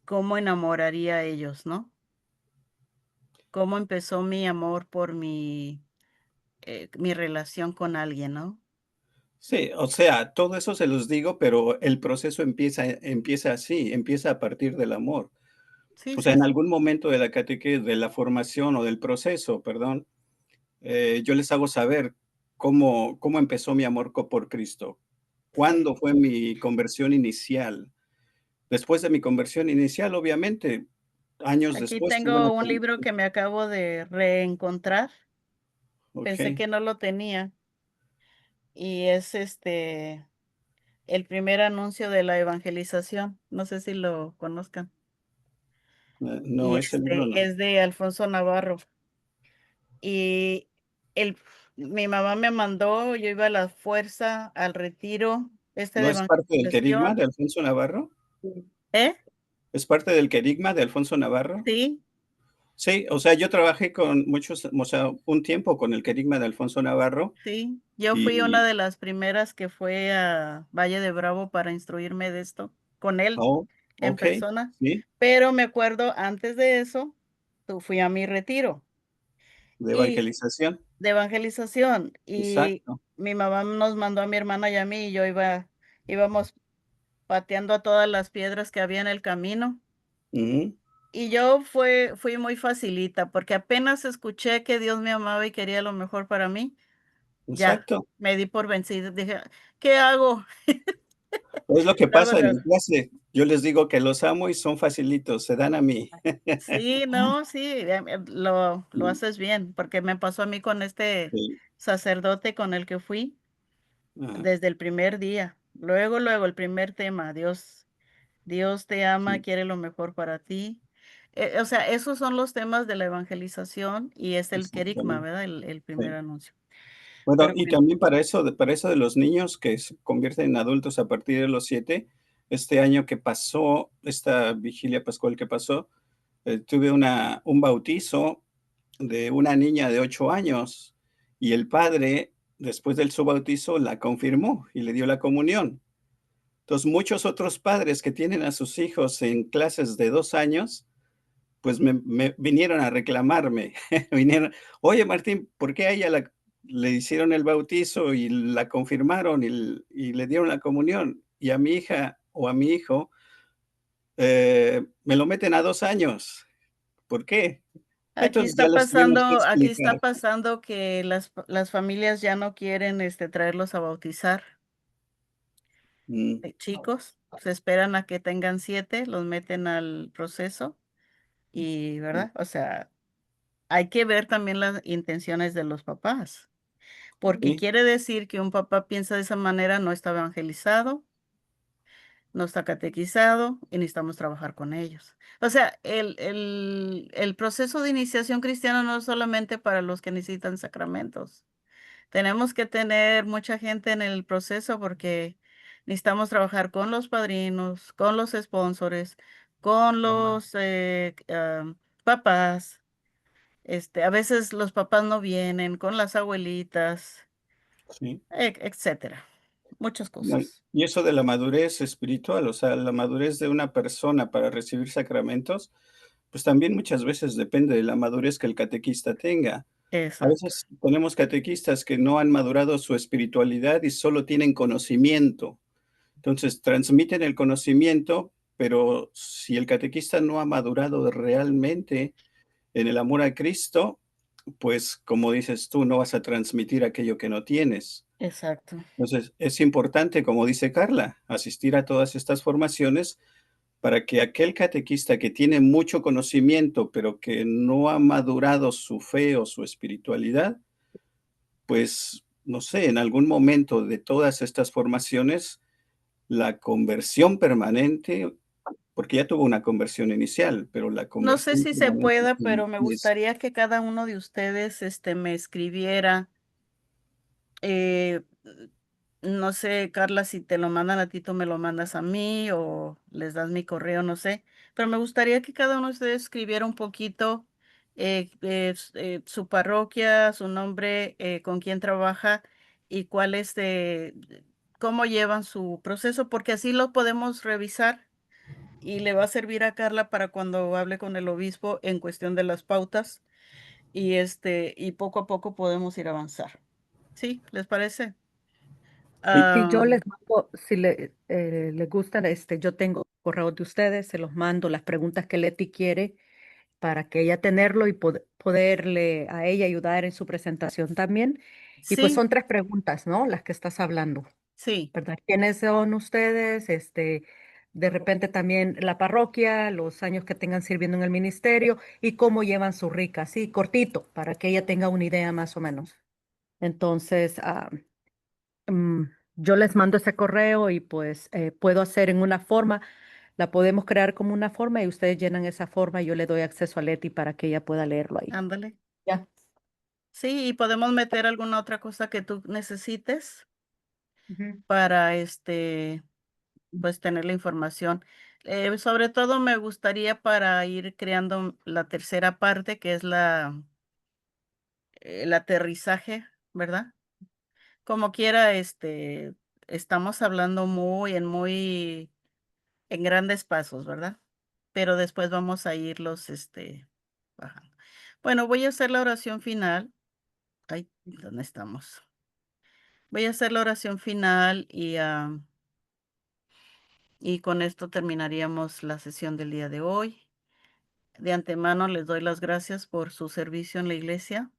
¿cómo enamoraría a ellos, no? ¿Cómo empezó mi amor por mi relación con alguien, no? Sí, o sea, todo eso se los digo, pero el proceso empieza así, empieza a partir del amor. Sí, O sea, sí, en sí. algún momento de la de la formación o del proceso, perdón, yo les hago saber cómo empezó mi amor por Cristo, Sí. cuándo fue mi conversión inicial. Después de mi conversión inicial, obviamente, años Aquí después tuve una tengo un libro conversión. que me acabo de reencontrar. Pensé Ok, que no lo tenía y es, el primer anuncio de la evangelización. No sé si lo conozcan. no, Y, ese libro no. es de Alfonso Navarro. Y el mi mamá me mandó, yo iba a la fuerza, al retiro, ¿No de es parte del querigma evangelización. de Alfonso Navarro? Sí. ¿Eh? ¿Es parte del querigma de Alfonso Navarro? Sí, Sí, o sea, yo trabajé con muchos, o sea, un tiempo con el querigma de Alfonso Navarro sí. Yo fui una y de las primeras que fue a Valle de Bravo para instruirme de esto, con él oh, en okey, persona, sí, pero me acuerdo antes de eso, fui a mi retiro de y evangelización, de evangelización, y exacto. mi mamá nos mandó a mi hermana y a mí, y íbamos pateando a todas las piedras que había en el camino. Ujú, Y yo fui muy facilita, porque apenas escuché que Dios me amaba y quería lo mejor para mí, ya, exacto. me di por vencida. Dije: "¿Qué hago?". Es lo que Luego, pasa en mi luego. clase. Yo les digo que los amo y son facilitos, se dan a mí. Sí, no, sí, lo Mm, haces bien, porque me pasó a mí con este sí, sacerdote con el que fui ajá, desde el primer día. Luego, luego, el primer tema, Dios te ama, sí, quiere lo mejor para ti. O sea, esos son los temas de la evangelización y es el querigma, exactamente, ¿verdad? El primer sí. anuncio. Bueno, Pero y bueno, también para eso de los niños que se convierten en adultos a partir de los 7, este año que pasó, esta vigilia pascual que pasó, tuve un bautizo de una niña de 8 años, y el padre, después del su bautizo, la confirmó y le dio la comunión. Entonces, muchos otros padres que tienen a sus hijos en clases de 2 años, pues me vinieron a reclamarme, vinieron: "Oye, Martín, ¿por qué a ella le hicieron el bautizo y la confirmaron y le dieron la comunión, y a mi hija o a mi hijo, me lo meten a 2 años? ¿Por qué?". Entonces, ya les tuvimos que aquí explicar. está pasando que las familias ya no quieren, traerlos a bautizar, Mm, chicos, se esperan a que tengan 7, los meten al proceso y, mm, ¿verdad? O sea, hay que ver también las intenciones de los papás, porque sí, quiere decir que un papá piensa de esa manera, no está evangelizado, no está catequizado y necesitamos trabajar con ellos. O sea, el proceso de iniciación cristiana no es solamente para los que necesitan sacramentos. Tenemos que tener mucha gente en el proceso porque necesitamos trabajar con los padrinos, con los sponsors, con los papás. A veces los papás no vienen, con las abuelitas, sí. etcétera. Muchas No, cosas. y eso de la madurez espiritual, o sea, la madurez de una persona para recibir sacramentos, pues también muchas veces depende de la madurez que el catequista tenga. A Exacto. veces tenemos catequistas que no han madurado su espiritualidad y solo tienen conocimiento. Entonces, transmiten el conocimiento, pero si el catequista no ha madurado realmente en el amor a Cristo, pues como dices tú, no vas a transmitir aquello que no tienes. Exacto. Entonces, es importante, como dice Carla, asistir a todas estas formaciones para que aquel catequista que tiene mucho conocimiento, pero que no ha madurado su fe o su espiritualidad, pues, no sé, en algún momento de todas estas formaciones, la conversión permanente, porque ya tuvo una conversión inicial, pero la No sé conversión si se permanente pueda, pero me es gustaría que cada uno de ustedes, me escribiera, eh, no sé, Carla, si te lo mandan a ti, tú me lo mandas a mí o les das mi correo, no sé, pero me gustaría que cada uno de ustedes escribiera un poquito su parroquia, su nombre, con quién trabaja y cuál es cómo llevan su proceso, porque así lo podemos revisar y le va a servir a Carla para cuando hable con el obispo en cuestión de las pautas y poco a poco podemos ir a avanzar. ¿Sí? ¿Les parece? sí, Si yo Ah, les mando, si les gustan, yo tengo correos de ustedes, se los mando las preguntas que Leti quiere para que ella tenerlo y poderle a ella ayudar en su presentación también. Y pues sí, son 3 preguntas, ¿no? Las que estás hablando, sí, ¿verdad? ¿Quiénes son ustedes? De repente también la parroquia, los años que tengan sirviendo en el ministerio y cómo llevan su rica, sí, cortito, para que ella tenga una idea más o menos. Entonces, mm, yo les mando ese correo y pues puedo hacer en una forma, la podemos crear como una forma y ustedes llenan esa forma y yo le doy acceso a Leti para que ella pueda leerlo ahí. ándale. Ya. Sí, y podemos meter alguna otra cosa que tú necesites Ujú. para pues tener la información. Sobre todo me gustaría para ir creando la tercera parte, que es el aterrizaje, ¿verdad? Como quiera, estamos hablando en grandes pasos, ¿verdad? Pero después vamos a irlos, bajando. Bueno, voy a hacer la oración final. Ay, ¿dónde estamos? Voy a hacer la oración final y con esto terminaríamos la sesión del día de hoy. De antemano les doy las gracias por su servicio en la iglesia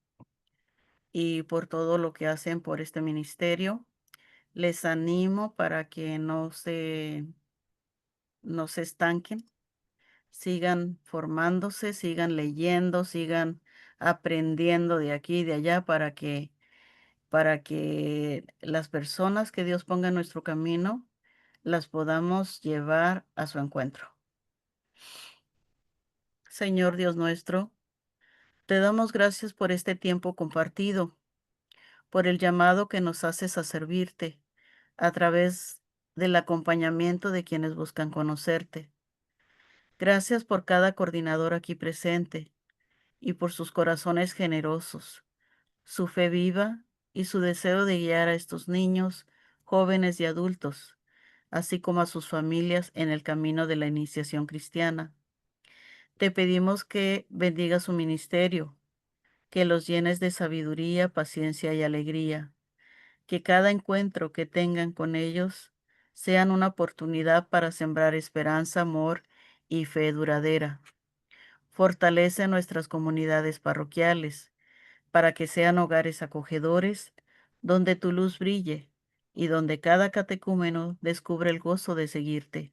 y por todo lo que hacen por este ministerio. Les animo para que no se estanquen, sigan formándose, sigan leyendo, sigan aprendiendo de aquí y de allá para que las personas que Dios ponga en nuestro camino las podamos llevar a su encuentro. Señor Dios nuestro, te damos gracias por este tiempo compartido, por el llamado que nos haces a servirte a través del acompañamiento de quienes buscan conocerte. Gracias por cada coordinador aquí presente y por sus corazones generosos, su fe viva y su deseo de guiar a estos niños, jóvenes y adultos, así como a sus familias en el camino de la iniciación cristiana. Te pedimos que bendiga su ministerio, que los llenes de sabiduría, paciencia y alegría, que cada encuentro que tengan con ellos sean una oportunidad para sembrar esperanza, amor y fe duradera. Fortalece nuestras comunidades parroquiales para que sean hogares acogedores, donde tu luz brille y donde cada catecúmeno descubre el gozo de seguirte.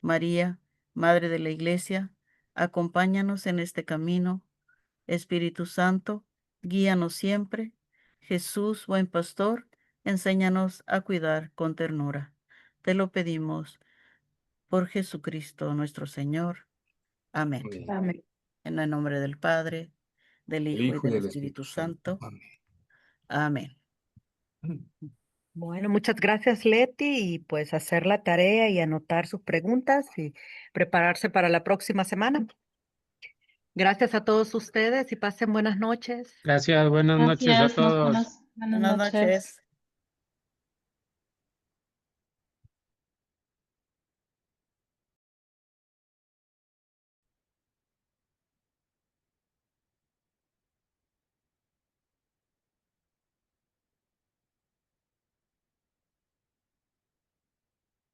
María, Madre de la Iglesia, acompáñanos en este camino. Espíritu Santo, guíanos siempre. Jesús, buen pastor, enséñanos a cuidar con ternura. Te lo pedimos por Jesucristo nuestro Señor. Amén. Amén. Amén. En el nombre del Padre, del Del Hijo y Hijo y del del Espíritu Espíritu Santo. Santo. Amén. Amén. Bueno, muchas gracias, Leti, y pues hacer la tarea y anotar sus preguntas y prepararse para la próxima semana. Gracias a todos ustedes y pasen buenas noches. Gracias, buenas noches a Gracias, todos. buenas Buenas noches. noches.